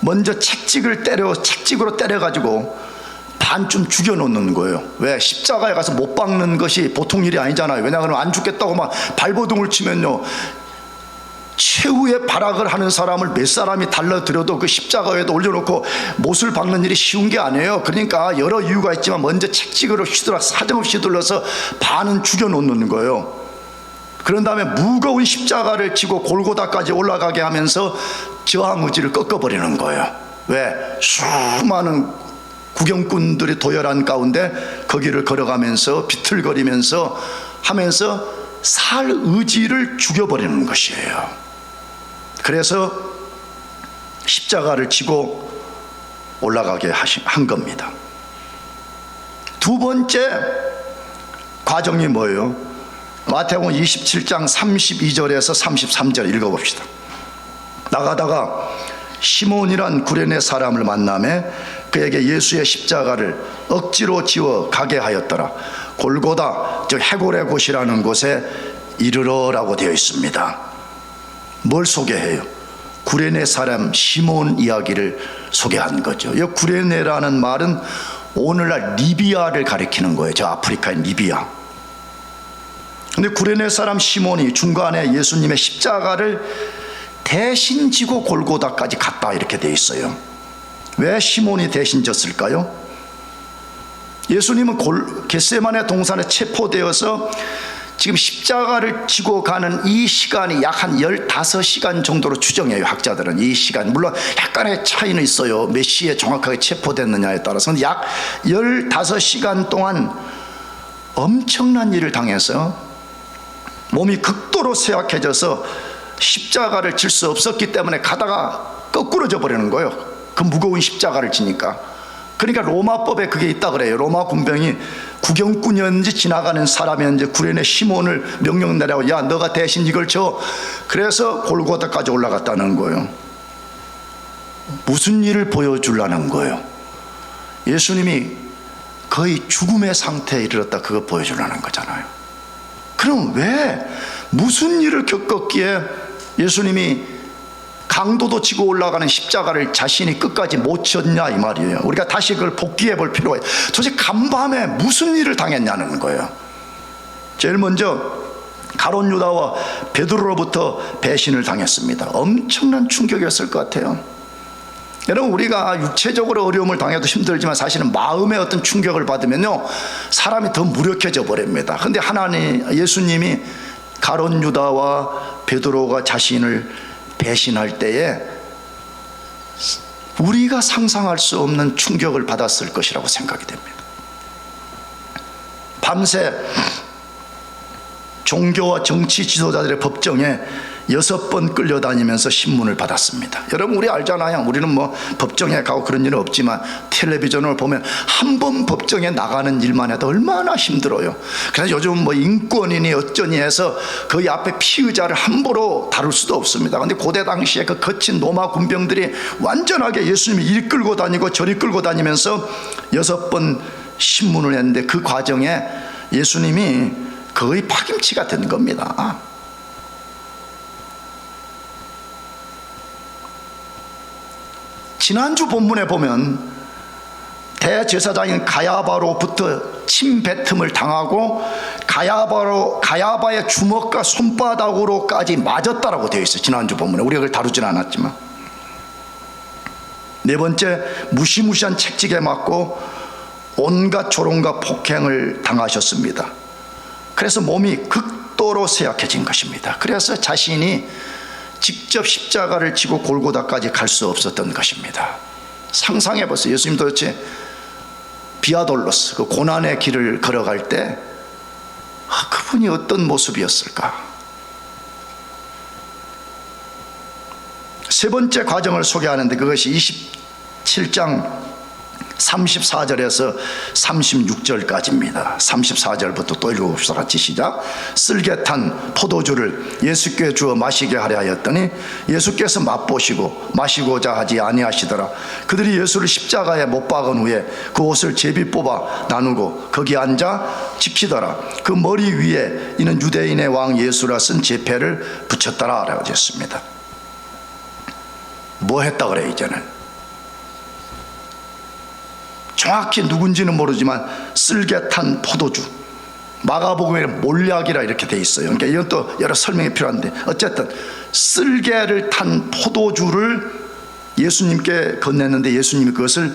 먼저 책찍으로 때려가지고 반쯤 죽여놓는 거예요. 왜? 십자가에 가서 못 박는 것이 보통 일이 아니잖아요. 왜냐하면 안 죽겠다고 막 발버둥을 치면요, 최후의 발악을 하는 사람을 몇 사람이 달라들여도 그 십자가에도 올려놓고 못을 박는 일이 쉬운 게 아니에요. 그러니까 여러 이유가 있지만 먼저 책찍으로 사정없이 휘둘러서 반은 죽여놓는 거예요. 그런 다음에 무거운 십자가를 지고 골고다까지 올라가게 하면서 저항의지를 꺾어버리는 거예요. 왜? 수많은 구경꾼들이 도열한 가운데 거기를 걸어가면서 비틀거리면서 하면서 살 의지를 죽여버리는 것이에요. 그래서 십자가를 지고 올라가게 한 겁니다. 두 번째 과정이 뭐예요? 마태복음 27장 32절에서 33절 읽어봅시다. 나가다가 시몬이란 구레네 사람을 만나매 그에게 예수의 십자가를 억지로 지워 가게 하였더라. 골고다 즉 해골의 곳이라는 곳에 이르러라고 되어 있습니다. 뭘 소개해요? 구레네 사람 시몬 이야기를 소개한 거죠. 이 구레네라는 말은 오늘날 리비아를 가리키는 거예요. 저 아프리카의 리비아. 근데 구레네 사람 시몬이 중간에 예수님의 십자가를 대신 지고 골고다까지 갔다 이렇게 돼 있어요. 왜 시몬이 대신 졌을까요? 예수님은 겟세마네 동산에 체포되어서 지금 십자가를 지고 가는 이 시간이 약 한 15시간 정도로 추정해요. 학자들은 이 시간, 물론 약간의 차이는 있어요. 몇 시에 정확하게 체포됐느냐에 따라서. 근데 약 15시간 동안 엄청난 일을 당해서 몸이 극도로 쇠약해져서 십자가를 질 수 없었기 때문에 가다가 거꾸러져 버리는 거예요. 그 무거운 십자가를 지니까. 그러니까 로마법에 그게 있다 그래요. 로마 군병이 구경꾼이었는지 지나가는 사람이었는지 구레네 시몬을 명령 내라고, 야 너가 대신 이걸 져. 그래서 골고다까지 올라갔다는 거예요. 무슨 일을 보여주려는 거예요? 예수님이 거의 죽음의 상태에 이르렀다, 그거 보여주려는 거잖아요. 그럼 왜 무슨 일을 겪었기에 예수님이 강도도 치고 올라가는 십자가를 자신이 끝까지 못 졌냐 이 말이에요. 우리가 다시 그걸 복귀해 볼 필요가 있어요. 도대체 간밤에 무슨 일을 당했냐는 거예요. 제일 먼저 가룟 유다와 베드로로부터 배신을 당했습니다. 엄청난 충격이었을 것 같아요. 여러분, 우리가 육체적으로 어려움을 당해도 힘들지만 사실은 마음의 어떤 충격을 받으면요 사람이 더 무력해져 버립니다. 그런데 예수님이 가룟 유다와 베드로가 자신을 배신할 때에 우리가 상상할 수 없는 충격을 받았을 것이라고 생각이 됩니다. 밤새 종교와 정치 지도자들의 법정에 6번 끌려다니면서 신문을 받았습니다. 여러분, 우리 알잖아요. 우리는 뭐 법정에 가고 그런 일은 없지만 텔레비전을 보면 한 번 법정에 나가는 일만 해도 얼마나 힘들어요. 그래서 요즘 뭐 인권이니 어쩌니 해서 거의 앞에 피의자를 함부로 다룰 수도 없습니다. 그런데 고대 당시에 그 거친 로마 군병들이 완전하게 예수님이 이리 끌고 다니고 저리 끌고 다니면서 6번 신문을 했는데 그 과정에 예수님이 거의 파김치가 된 겁니다. 지난주 본문에 보면 대제사장인 가야바로부터 침뱉음을 당하고 가야바의 주먹과 손바닥으로까지 맞았다라고 되어 있어요. 지난주 본문에. 우리가 그걸 다루지는 않았지만. 네 번째, 무시무시한 책찍에 맞고 온갖 조롱과 폭행을 당하셨습니다. 그래서 몸이 극도로 쇠약해진 것입니다. 그래서 자신이 직접 십자가를 지고 골고다까지 갈 수 없었던 것입니다. 상상해 보세요. 예수님 도대체 비아돌로스, 그 고난의 길을 걸어갈 때 그분이 어떤 모습이었을까? 세 번째 과정을 소개하는데 그것이 27장 34절에서 36절까지입니다. 34절부터 또 읽어봅시다. 같이 시작. 쓸개 탄 포도주를 예수께 주어 마시게 하려 하였더니 예수께서 맛보시고 마시고자 하지 아니하시더라. 그들이 예수를 십자가에 못 박은 후에 그 옷을 제비 뽑아 나누고 거기 앉아 지키더라. 그 머리 위에 이는 유대인의 왕 예수라 쓴 제패를 붙였더라 라고 했습니다. 뭐 했다 그래 이제는? 정확히 누군지는 모르지만 쓸개 탄 포도주, 마가복음에 몰약이라 이렇게 돼 있어요. 그러니까 이건 또 여러 설명이 필요한데 어쨌든 쓸개를 탄 포도주를 예수님께 건넸는데 예수님이 그것을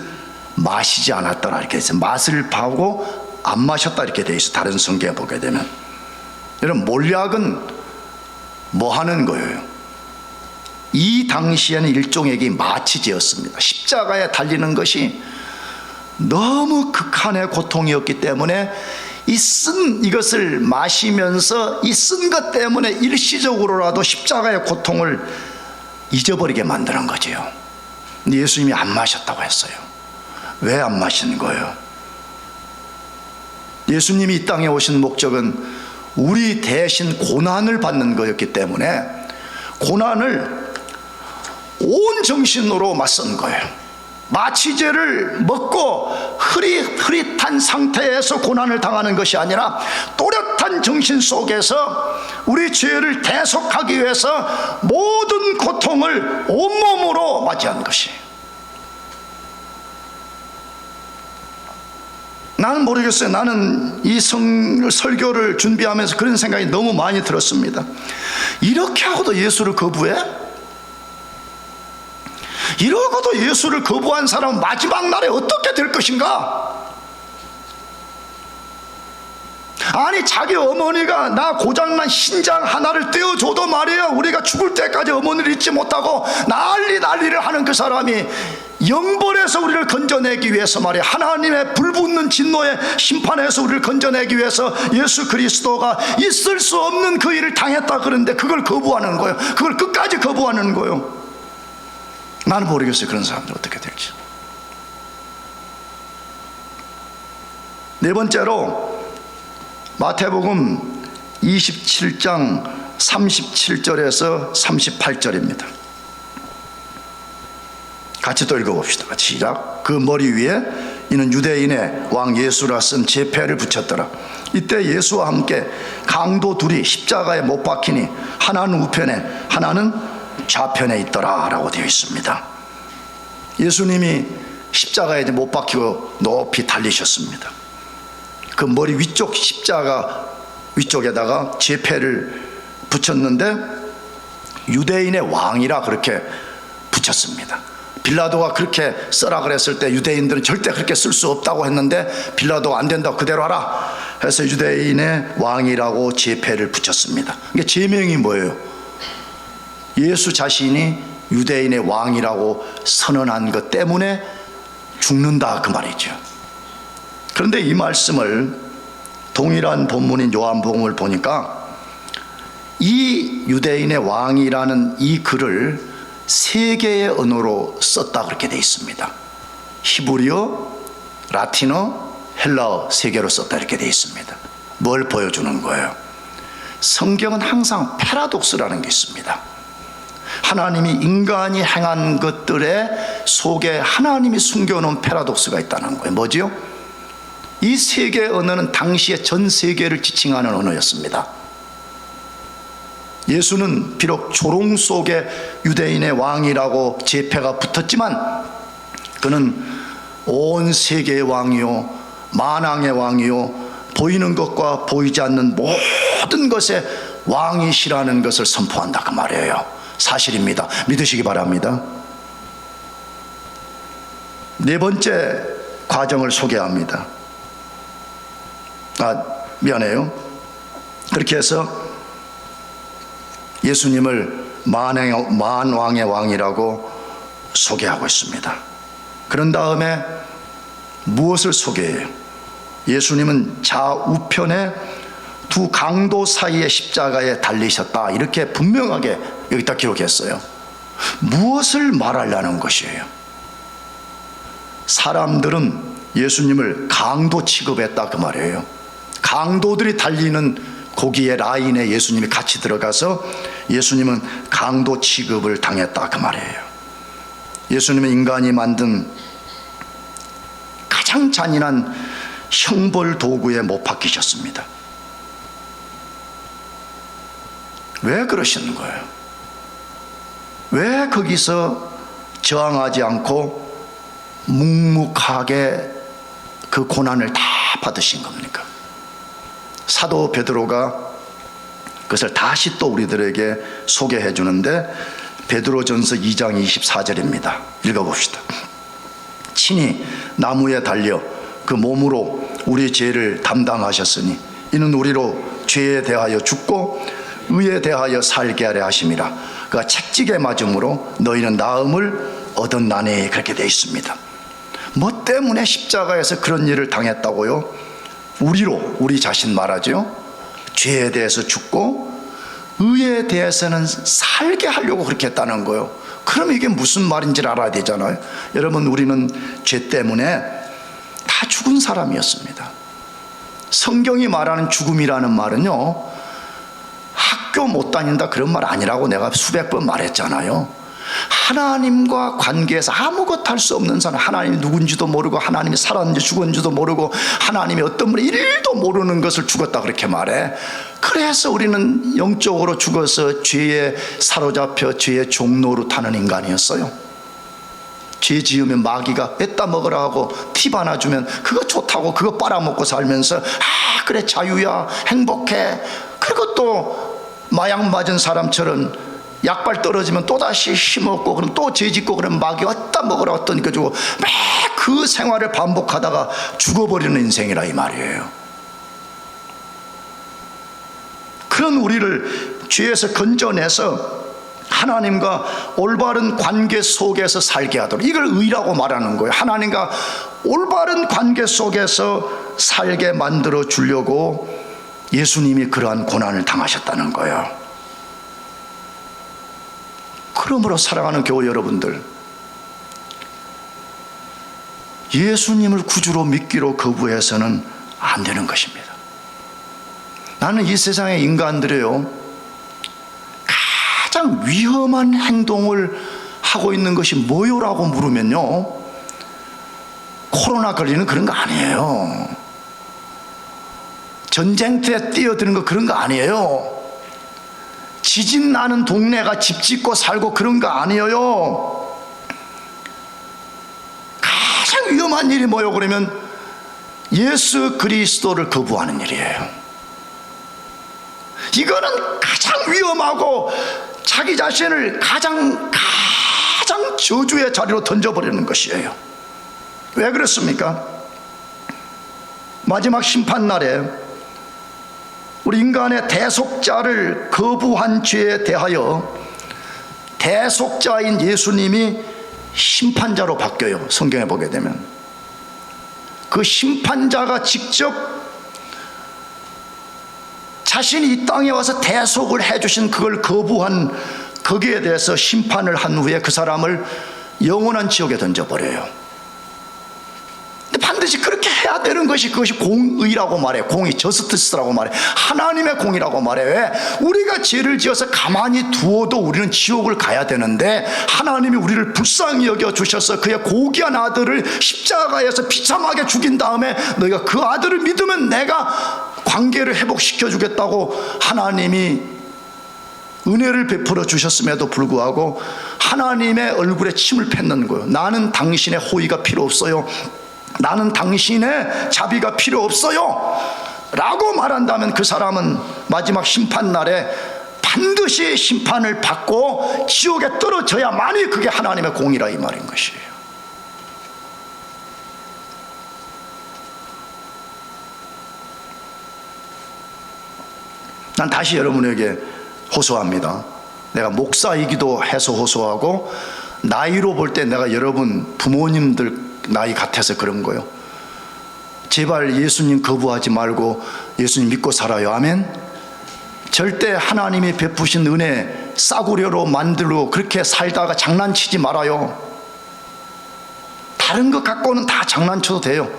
마시지 않았더라 이렇게 해서 맛을 봐고 안 마셨다 이렇게 돼 있어. 다른 성경에 보게 되면. 여러분, 몰약은 뭐 하는 거예요? 이 당시에는 일종의 마취제였습니다. 십자가에 달리는 것이 너무 극한의 고통이었기 때문에 이것을 마시면서 이 쓴 것 때문에 일시적으로라도 십자가의 고통을 잊어버리게 만드는 거죠. 근데 예수님이 안 마셨다고 했어요. 왜 안 마신 거예요? 예수님이 이 땅에 오신 목적은 우리 대신 고난을 받는 거였기 때문에 고난을 온 정신으로 맞선 거예요. 마취제를 먹고 흐릿한 상태에서 고난을 당하는 것이 아니라 또렷한 정신 속에서 우리 죄를 대속하기 위해서 모든 고통을 온몸으로 맞이한 것이에요. 나는 모르겠어요. 나는 이 설교를 준비하면서 그런 생각이 너무 많이 들었습니다. 이렇게 하고도 예수를 거부해? 이러고도 예수를 거부한 사람은 마지막 날에 어떻게 될 것인가? 아니, 자기 어머니가 나 고장난 신장 하나를 떼어줘도 말이에요, 우리가 죽을 때까지 어머니를 잊지 못하고 난리를 하는 그 사람이 영벌에서 우리를 건져내기 위해서 말이에요, 하나님의 불붙는 진노의 심판에서 우리를 건져내기 위해서 예수 그리스도가 있을 수 없는 그 일을 당했다 그러는데 그걸 거부하는 거예요. 그걸 끝까지 거부하는 거예요. 나는 모르겠어요, 그런 사람들 어떻게 될지. 네 번째로 마태복음 27장 37절에서 38절입니다. 같이 또 읽어봅시다. 시작. 그 머리 위에 이는 유대인의 왕 예수라 쓴 제패를 붙였더라. 이때 예수와 함께 강도 둘이 십자가에 못 박히니 하나는 우편에 하나는 좌편에 있더라 라고 되어 있습니다. 예수님이 십자가에 못 박히고 높이 달리셨습니다. 그 머리 위쪽 십자가 위쪽에다가 제패를 붙였는데 유대인의 왕이라 그렇게 붙였습니다. 빌라도가 그렇게 써라 그랬을 때 유대인들은 절대 그렇게 쓸 수 없다고 했는데 빌라도가 안 된다고 그대로 하라 해서 유대인의 왕이라고 제패를 붙였습니다. 이게 제명이 뭐예요? 예수 자신이 유대인의 왕이라고 선언한 것 때문에 죽는다 그 말이죠. 그런데 이 말씀을 동일한 본문인 요한복음을 보니까 이 유대인의 왕이라는 이 글을 세 개의 언어로 썼다 그렇게 되어 있습니다. 히브리어, 라틴어, 헬라어 세 개로 썼다 이렇게 되어 있습니다. 뭘 보여주는 거예요? 성경은 항상 패러독스라는 게 있습니다. 하나님이 인간이 행한 것들의 속에 하나님이 숨겨놓은 패러독스가 있다는 거예요. 뭐지요? 이 세 개의 언어는 당시에 전 세계를 지칭하는 언어였습니다. 예수는 비록 조롱 속에 유대인의 왕이라고 제패가 붙었지만 그는 온 세계의 왕이요 만왕의 왕이요 보이는 것과 보이지 않는 모든 것의 왕이시라는 것을 선포한다 그 말이에요. 사실입니다. 믿으시기 바랍니다. 네 번째 과정을 소개합니다. 미안해요. 그렇게 해서 예수님을 만왕의 왕이라고 소개하고 있습니다. 그런 다음에 무엇을 소개해요? 예수님은 좌우편에 두 강도 사이의 십자가에 달리셨다 이렇게 분명하게 여기다 기록했어요. 무엇을 말하려는 것이에요? 사람들은 예수님을 강도 취급했다 그 말이에요. 강도들이 달리는 거기에 라인에 예수님이 같이 들어가서 예수님은 강도 취급을 당했다 그 말이에요. 예수님은 인간이 만든 가장 잔인한 형벌 도구에 못 박히셨습니다. 왜 그러시는 거예요? 왜 거기서 저항하지 않고 묵묵하게 그 고난을 다 받으신 겁니까? 사도 베드로가 그것을 다시 또 우리들에게 소개해 주는데 베드로전서 2장 24절입니다. 읽어봅시다. 친히 나무에 달려 그 몸으로 우리 죄를 담당하셨으니 이는 우리로 죄에 대하여 죽고 의에 대하여 살게 하려 하심이라. 그가 채찍에 맞음으로 너희는 나음을 얻었나니 그렇게 되어 있습니다. 뭐 때문에 십자가에서 그런 일을 당했다고요? 우리 자신 말하죠. 죄에 대해서 죽고 의에 대해서는 살게 하려고 그렇게 했다는 거예요. 그럼 이게 무슨 말인지 알아야 되잖아요. 여러분, 우리는 죄 때문에 다 죽은 사람이었습니다. 성경이 말하는 죽음이라는 말은요, 학교 못 다닌다 그런 말 아니라고 내가 수백 번 말했잖아요. 하나님과 관계에서 아무것도 할 수 없는 사람, 하나님이 누군지도 모르고 하나님이 살았는지 죽었는지도 모르고 하나님이 어떤 분이 일도 모르는 것을 죽었다 그렇게 말해. 그래서 우리는 영적으로 죽어서 죄에 사로잡혀 죄의 종로로 타는 인간이었어요. 죄 지으면 마귀가 애따 먹으라 하고 팁 하나 주면 그거 좋다고 그거 빨아먹고 살면서 그래 자유야 행복해. 그리고 또 마약 맞은 사람처럼 약발 떨어지면 또다시 힘없고 그럼 또 죄짓고 그러면 마귀 어디다 먹으라 어떠니까 주고 매 그 생활을 반복하다가 죽어버리는 인생이라 이 말이에요. 그런 우리를 죄에서 건져내서 하나님과 올바른 관계 속에서 살게 하도록, 이걸 의라고 말하는 거예요. 하나님과 올바른 관계 속에서 살게 만들어 주려고 예수님이 그러한 고난을 당하셨다는 거예요. 그러므로 사랑하는 교회 여러분들, 예수님을 구주로 믿기로 거부해서는 안 되는 것입니다. 나는 이 세상의 인간들이요, 가장 위험한 행동을 하고 있는 것이 뭐요라고 물으면요, 코로나 걸리는 그런 거 아니에요. 전쟁터에 뛰어드는 거 그런 거 아니에요. 지진 나는 동네가 집 짓고 살고 그런 거 아니에요. 가장 위험한 일이 뭐요? 그러면 예수 그리스도를 거부하는 일이에요. 이거는 가장 위험하고 자기 자신을 가장 저주의 자리로 던져버리는 것이에요. 왜 그렇습니까? 마지막 심판날에 우리 인간의 대속자를 거부한 죄에 대하여 대속자인 예수님이 심판자로 바뀌어요. 성경에 보게 되면 그 심판자가 직접 자신이 이 땅에 와서 대속을 해주신 그걸 거부한 거기에 대해서 심판을 한 후에 그 사람을 영원한 지옥에 던져버려요. 근데 반드시 그렇게 해야 되는 것이, 그것이 공의라고 말해. 공의, 저스티스라고 말해. 하나님의 공의라고 말해. 왜? 우리가 죄를 지어서 가만히 두어도 우리는 지옥을 가야 되는데 하나님이 우리를 불쌍히 여겨 주셔서 그의 고귀한 아들을 십자가에서 비참하게 죽인 다음에 너희가 그 아들을 믿으면 내가 관계를 회복시켜 주겠다고 하나님이 은혜를 베풀어 주셨음에도 불구하고 하나님의 얼굴에 침을 뱉는 거예요. 나는 당신의 호의가 필요 없어요. 나는 당신의 자비가 필요 없어요 라고 말한다면 그 사람은 마지막 심판날에 반드시 심판을 받고 지옥에 떨어져야만이 그게 하나님의 공의라 이 말인 것이에요. 난 다시 여러분에게 호소합니다. 내가 목사이기도 해서 호소하고, 나이로 볼 때 내가 여러분 부모님들 나이 같아서 그런 거요. 제발 예수님 거부하지 말고 예수님 믿고 살아요. 아멘. 절대 하나님이 베푸신 은혜 싸구려로 만들고 그렇게 살다가 장난치지 말아요. 다른 것 갖고는 다 장난쳐도 돼요.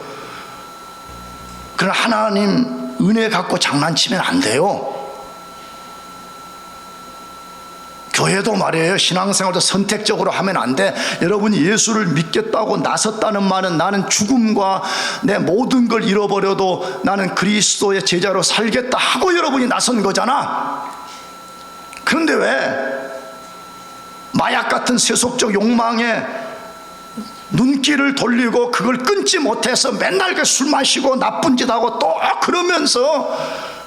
그러나 하나님 은혜 갖고 장난치면 안 돼요. 교회도 말이에요. 신앙생활도 선택적으로 하면 안 돼. 여러분이 예수를 믿겠다고 나섰다는 말은 나는 죽음과 내 모든 걸 잃어버려도 나는 그리스도의 제자로 살겠다 하고 여러분이 나선 거잖아. 그런데 왜 마약 같은 세속적 욕망에 눈길을 돌리고 그걸 끊지 못해서 맨날 그 술 마시고 나쁜 짓 하고 또 그러면서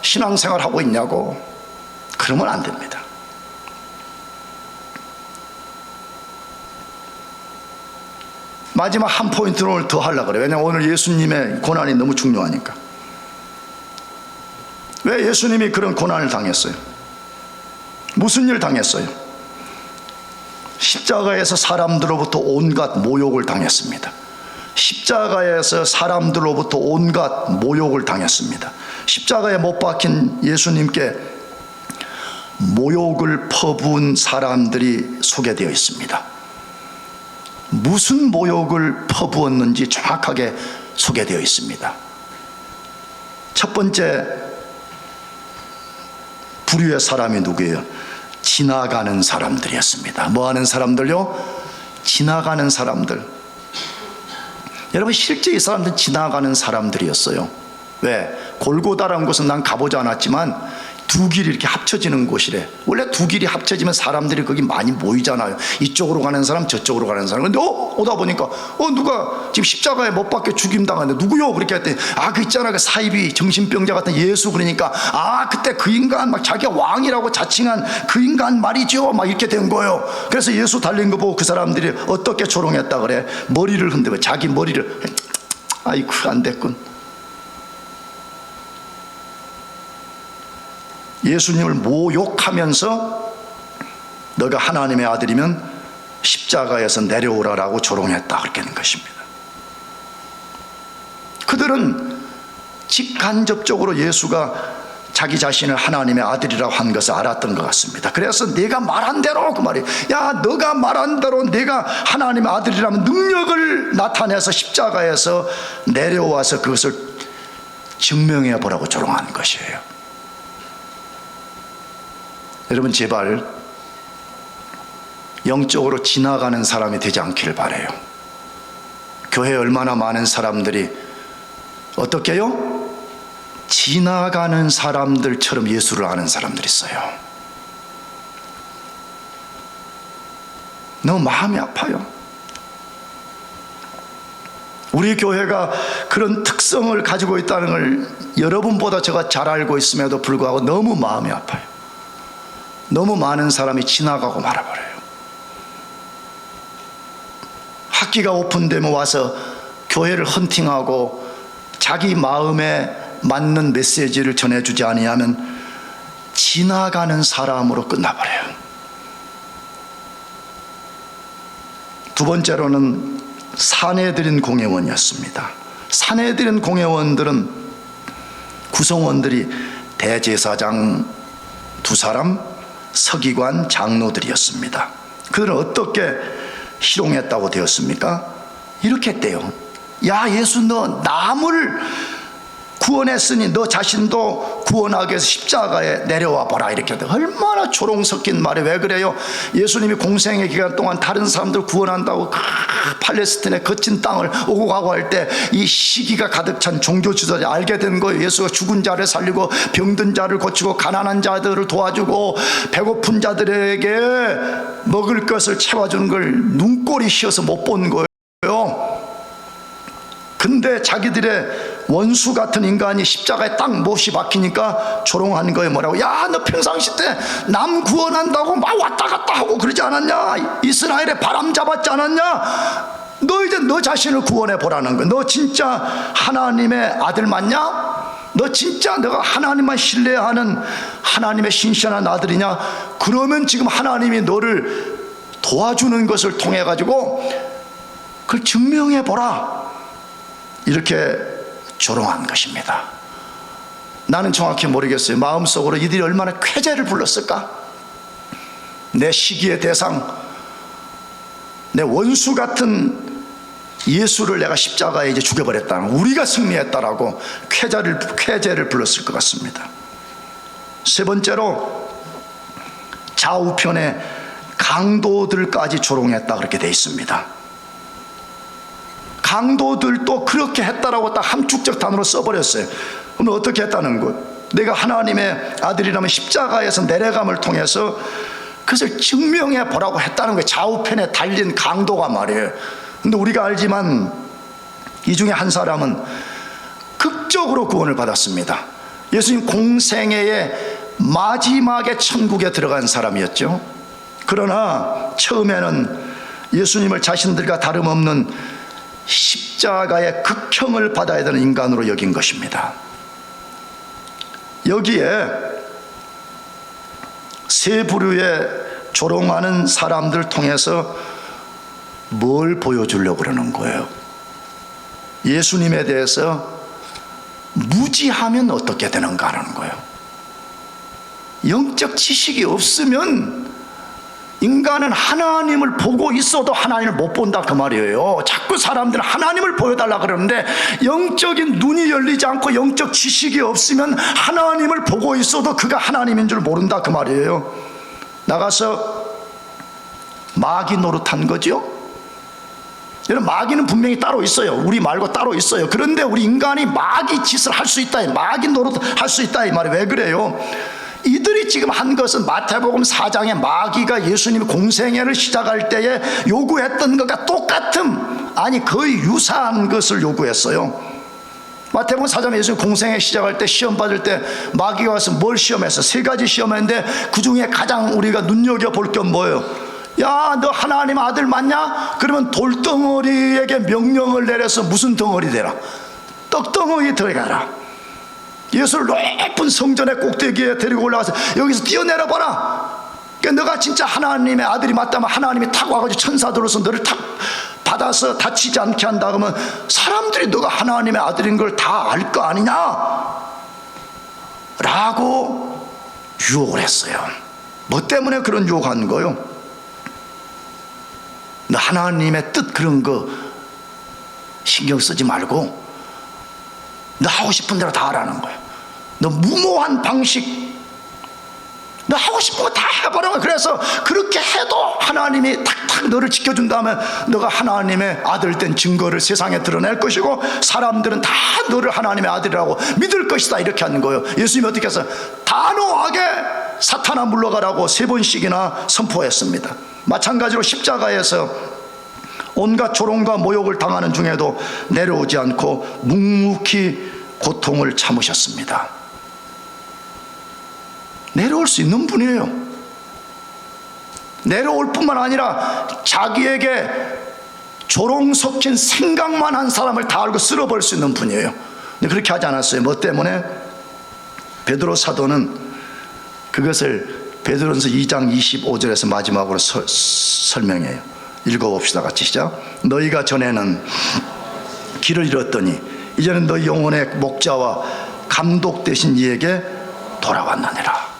신앙생활 하고 있냐고. 그러면 안 됩니다. 마지막 한 포인트를 오늘 더 하려고 그래요. 왜냐하면 오늘 예수님의 고난이 너무 중요하니까. 왜 예수님이 그런 고난을 당했어요? 무슨 일 당했어요? 십자가에서 사람들로부터 온갖 모욕을 당했습니다. 십자가에서 사람들로부터 온갖 모욕을 당했습니다. 십자가에 못 박힌 예수님께 모욕을 퍼부은 사람들이 소개되어 있습니다. 무슨 모욕을 퍼부었는지 정확하게 소개되어 있습니다. 첫 번째 부류의 사람이 누구예요? 지나가는 사람들이었습니다. 뭐 하는 사람들요? 지나가는 사람들. 여러분, 실제 이 사람들은 지나가는 사람들이었어요. 왜? 골고다라는 곳은 난 가보지 않았지만 두 길이 이렇게 합쳐지는 곳이래. 원래 두 길이 합쳐지면 사람들이 거기 많이 모이잖아요. 이쪽으로 가는 사람, 저쪽으로 가는 사람. 근데 오다 보니까 누가 지금 십자가에 못 박혀 죽임당하는데 누구요? 그렇게 했더니 그 있잖아, 그 사이비 정신병자 같은 예수. 그러니까 그때 그 인간 막 자기가 왕이라고 자칭한 그 인간 말이죠. 막 이렇게 된 거예요. 그래서 예수 달린 거 보고 그 사람들이 어떻게 조롱했다 그래? 머리를 흔들고 자기 머리를 아이고 안 됐군. 예수님을 모욕하면서 너가 하나님의 아들이면 십자가에서 내려오라라고 조롱했다, 그렇게 된 것입니다. 그들은 직간접적으로 예수가 자기 자신을 하나님의 아들이라고 한 것을 알았던 것 같습니다. 그래서 내가 말한 대로, 그 말이 너가 말한 대로 내가 하나님의 아들이라면 능력을 나타내서 십자가에서 내려와서 그것을 증명해 보라고 조롱한 것이에요. 여러분, 제발 영적으로 지나가는 사람이 되지 않기를 바라요. 교회에 얼마나 많은 사람들이 어떻게 해요? 지나가는 사람들처럼 예수를 아는 사람들이 있어요. 너무 마음이 아파요. 우리 교회가 그런 특성을 가지고 있다는 걸 여러분보다 제가 잘 알고 있음에도 불구하고 너무 마음이 아파요. 너무 많은 사람이 지나가고 말아버려요. 학기가 오픈되면 와서 교회를 헌팅하고 자기 마음에 맞는 메시지를 전해주지 아니하면 지나가는 사람으로 끝나버려요. 두 번째로는 사내들인 공회원이었습니다. 사내들인 공회원들은 구성원들이 대제사장 2사람, 서기관, 장로들이었습니다. 그들은 어떻게 희롱했다고 되었습니까? 이렇게 했대요. 야, 예수, 너 남을 구원했으니 너 자신도 구원하기 위해서 십자가에 내려와 보라, 이렇게 했대요. 얼마나 조롱 섞인 말이. 왜 그래요? 예수님이 공생의 기간 동안 다른 사람들 구원한다고 팔레스틴의 거친 땅을 오고 가고 할 때 이 시기가 가득 찬 종교 지도자들이 알게 된 거예요. 예수가 죽은 자를 살리고 병든 자를 고치고 가난한 자들을 도와주고 배고픈 자들에게 먹을 것을 채워주는 걸 눈꼴이 씌어서 못 본 거예요. 근데 자기들의 원수 같은 인간이 십자가에 딱 못이 박히니까 조롱한 거예요. 뭐라고? 야, 너 평상시 때 남 구원한다고 막 왔다 갔다 하고 그러지 않았냐? 이스라엘에 바람 잡았지 않았냐? 너 이제 너 자신을 구원해 보라는 거야. 너 진짜 하나님의 아들 맞냐? 너 진짜 너가 하나님만 신뢰하는 하나님의 신실한 아들이냐? 그러면 지금 하나님이 너를 도와주는 것을 통해 가지고 그걸 증명해 보라, 이렇게 조롱한 것입니다. 나는 정확히 모르겠어요. 마음속으로 이들이 얼마나 쾌재를 불렀을까? 내 시기의 대상, 내 원수 같은 예수를 내가 십자가에 이제 죽여버렸다는, 우리가 승리했다라고 쾌재를 불렀을 것 같습니다. 세 번째로 좌우편에 강도들까지 조롱했다, 그렇게 되어 있습니다. 강도들도 그렇게 했다라고 딱 함축적 단어로 써버렸어요. 그럼 어떻게 했다는 것? 내가 하나님의 아들이라면 십자가에서 내려감을 통해서 그것을 증명해 보라고 했다는 거예요. 좌우편에 달린 강도가 말이에요. 근데 우리가 알지만 이 중에 한 사람은 극적으로 구원을 받았습니다. 예수님 공생애의 마지막에 천국에 들어간 사람이었죠. 그러나 처음에는 예수님을 자신들과 다름없는 십자가의 극형을 받아야 되는 인간으로 여긴 것입니다. 여기에 세 부류의 조롱하는 사람들 통해서 뭘 보여주려고 그러는 거예요? 예수님에 대해서 무지하면 어떻게 되는가 하는 거예요. 영적 지식이 없으면 인간은 하나님을 보고 있어도 하나님을 못 본다, 그 말이에요. 자꾸 사람들은 하나님을 보여달라 그러는데 영적인 눈이 열리지 않고 영적 지식이 없으면 하나님을 보고 있어도 그가 하나님인 줄 모른다, 그 말이에요. 나가서 마귀 노릇한 거죠. 여러분, 마귀는 분명히 따로 있어요. 우리 말고 따로 있어요. 그런데 우리 인간이 마귀 짓을 할 수 있다, 마귀 노릇 할 수 있다 이 말이 왜 그래요? 이들이 지금 한 것은 마태복음 4장에 마귀가 예수님이 공생애를 시작할 때에 요구했던 것과 똑같은, 아니 거의 유사한 것을 요구했어요. 마태복음 4장에 예수님 공생애 시작할 때 시험 받을 때 마귀가 와서 뭘 시험했어? 3가지 시험했는데 그 중에 가장 우리가 눈여겨볼 건 뭐예요? 야, 너 하나님 아들 맞냐? 그러면 돌덩어리에게 명령을 내려서 무슨 덩어리 되라? 떡덩어리 들어가라. 예수를 높은 성전의 꼭대기에 데리고 올라가서 여기서 뛰어내려 봐라. 그러니까 너가 진짜 하나님의 아들이 맞다면 하나님이 탁 와가지고 천사들로서 너를 탁 받아서 다치지 않게 한다 그러면 사람들이 너가 하나님의 아들인 걸 다 알 거 아니냐? 라고 유혹을 했어요. 뭐 때문에 그런 유혹한 거요? 너 하나님의 뜻 그런 거 신경 쓰지 말고 너 하고 싶은 대로 다 하라는 거예요. 너 무모한 방식, 너 하고 싶은 거 다 해보라는 거예요. 그래서 그렇게 해도 하나님이 탁탁 너를 지켜준 다음에 너가 하나님의 아들 된 증거를 세상에 드러낼 것이고 사람들은 다 너를 하나님의 아들이라고 믿을 것이다, 이렇게 하는 거예요. 예수님이 어떻게 해서 단호하게 사탄아 물러가라고 3번씩이나 선포했습니다. 마찬가지로 십자가에서 온갖 조롱과 모욕을 당하는 중에도 내려오지 않고 묵묵히 고통을 참으셨습니다. 내려올 수 있는 분이에요. 내려올 뿐만 아니라 자기에게 조롱 섞인 생각만 한 사람을 다 알고 쓸어버릴 수 있는 분이에요. 근데 그렇게 하지 않았어요. 뭐 때문에? 베드로 사도는 그것을 베드로전서 2장 25절에서 마지막으로 설명해요. 읽어봅시다. 같이 시작. 너희가 전에는 길을 잃었더니 이제는 너희 영혼의 목자와 감독 되신 이에게 돌아왔느니라.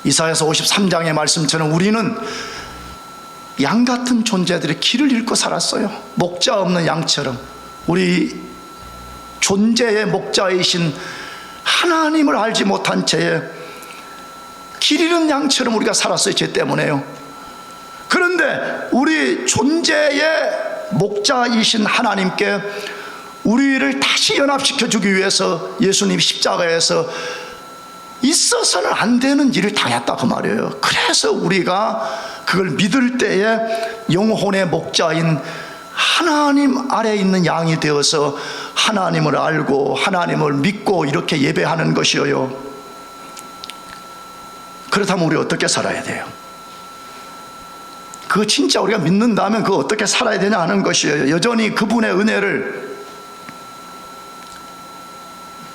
이사야서 53장의 말씀처럼 우리는 양 같은 존재들이 길을 잃고 살았어요. 목자 없는 양처럼. 우리 존재의 목자이신 하나님을 알지 못한 채에 길 잃은 양처럼 우리가 살았어요. 죄 때문에요. 그런데 우리 존재의 목자이신 하나님께 우리를 다시 연합시켜 주기 위해서 예수님이 십자가에서 있어서는 안 되는 일을 당했다 그 말이에요. 그래서 우리가 그걸 믿을 때에 영혼의 목자인 하나님 아래에 있는 양이 되어서 하나님을 알고 하나님을 믿고 이렇게 예배하는 것이에요. 그렇다면 우리 어떻게 살아야 돼요? 그거 진짜 우리가 믿는다면 그거 어떻게 살아야 되냐 하는 것이에요. 여전히 그분의 은혜를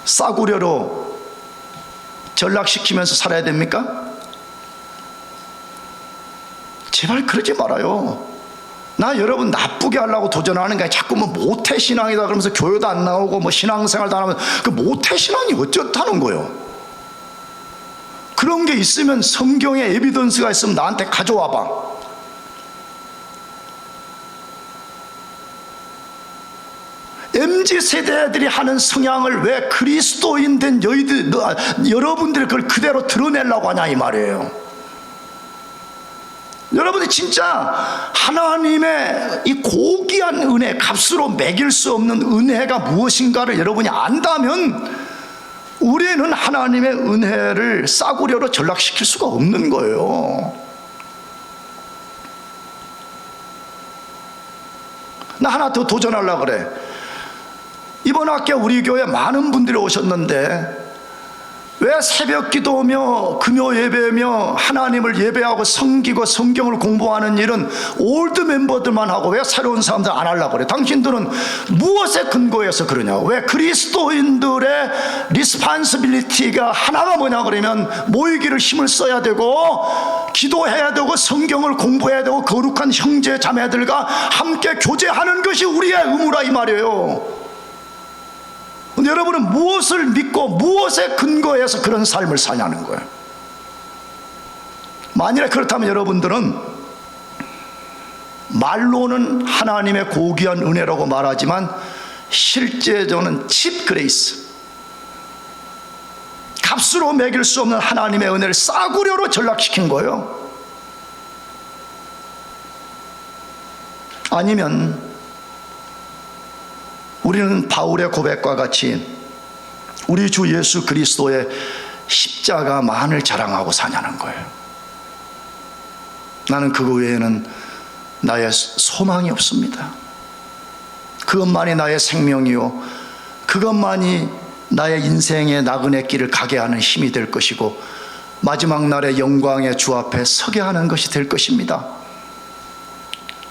싸구려로 전락시키면서 살아야 됩니까? 제발 그러지 말아요. 나 여러분 나쁘게 하려고 도전하는 게 자꾸 뭐 모태신앙이다 그러면서 교회도 안 나오고 뭐 신앙생활도 안 하면 그 모태신앙이 어쩌다는 거예요. 그런 게 있으면 성경에 에비던스가 있으면 나한테 가져와봐. MZ세대들이 하는 성향을 왜 그리스도인 된 여러분들이 그걸 그대로 드러내려고 하냐 이 말이에요. 여러분이 진짜 하나님의 이 고귀한 은혜, 값으로 매길 수 없는 은혜가 무엇인가를 여러분이 안다면 우리는 하나님의 은혜를 싸구려로 전락시킬 수가 없는 거예요. 나 하나 더 도전하려고 그래. 이번 학기에 우리 교회 많은 분들이 오셨는데 왜 새벽 기도며 금요 예배며 하나님을 예배하고 섬기고 성경을 공부하는 일은 올드 멤버들만 하고 왜 새로운 사람들 안 하려고 그래? 당신들은 무엇에 근거해서 그러냐고. 왜 그리스도인들의 리스판시빌리티가 하나가 뭐냐 그러면 모이기를 힘을 써야 되고 기도해야 되고 성경을 공부해야 되고 거룩한 형제 자매들과 함께 교제하는 것이 우리의 의무라 이 말이에요. 근데 여러분은 무엇을 믿고 무엇에 근거해서 그런 삶을 사냐는 거예요. 만일에 그렇다면 여러분들은 말로는 하나님의 고귀한 은혜라고 말하지만 실제로는 칩 그레이스, 값으로 매길 수 없는 하나님의 은혜를 싸구려로 전락시킨 거예요. 아니면 우리는 바울의 고백과 같이 우리 주 예수 그리스도의 십자가만을 자랑하고 사냐는 거예요. 나는 그거 외에는 나의 소망이 없습니다. 그것만이 나의 생명이요, 그것만이 나의 인생의 나그네 길을 가게 하는 힘이 될 것이고 마지막 날의 영광의 주 앞에 서게 하는 것이 될 것입니다.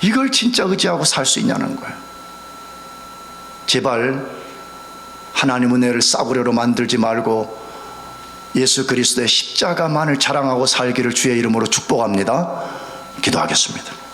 이걸 진짜 의지하고 살 수 있냐는 거예요. 제발 하나님 은혜를 싸구려로 만들지 말고 예수 그리스도의 십자가만을 자랑하고 살기를 주의 이름으로 축복합니다. 기도하겠습니다.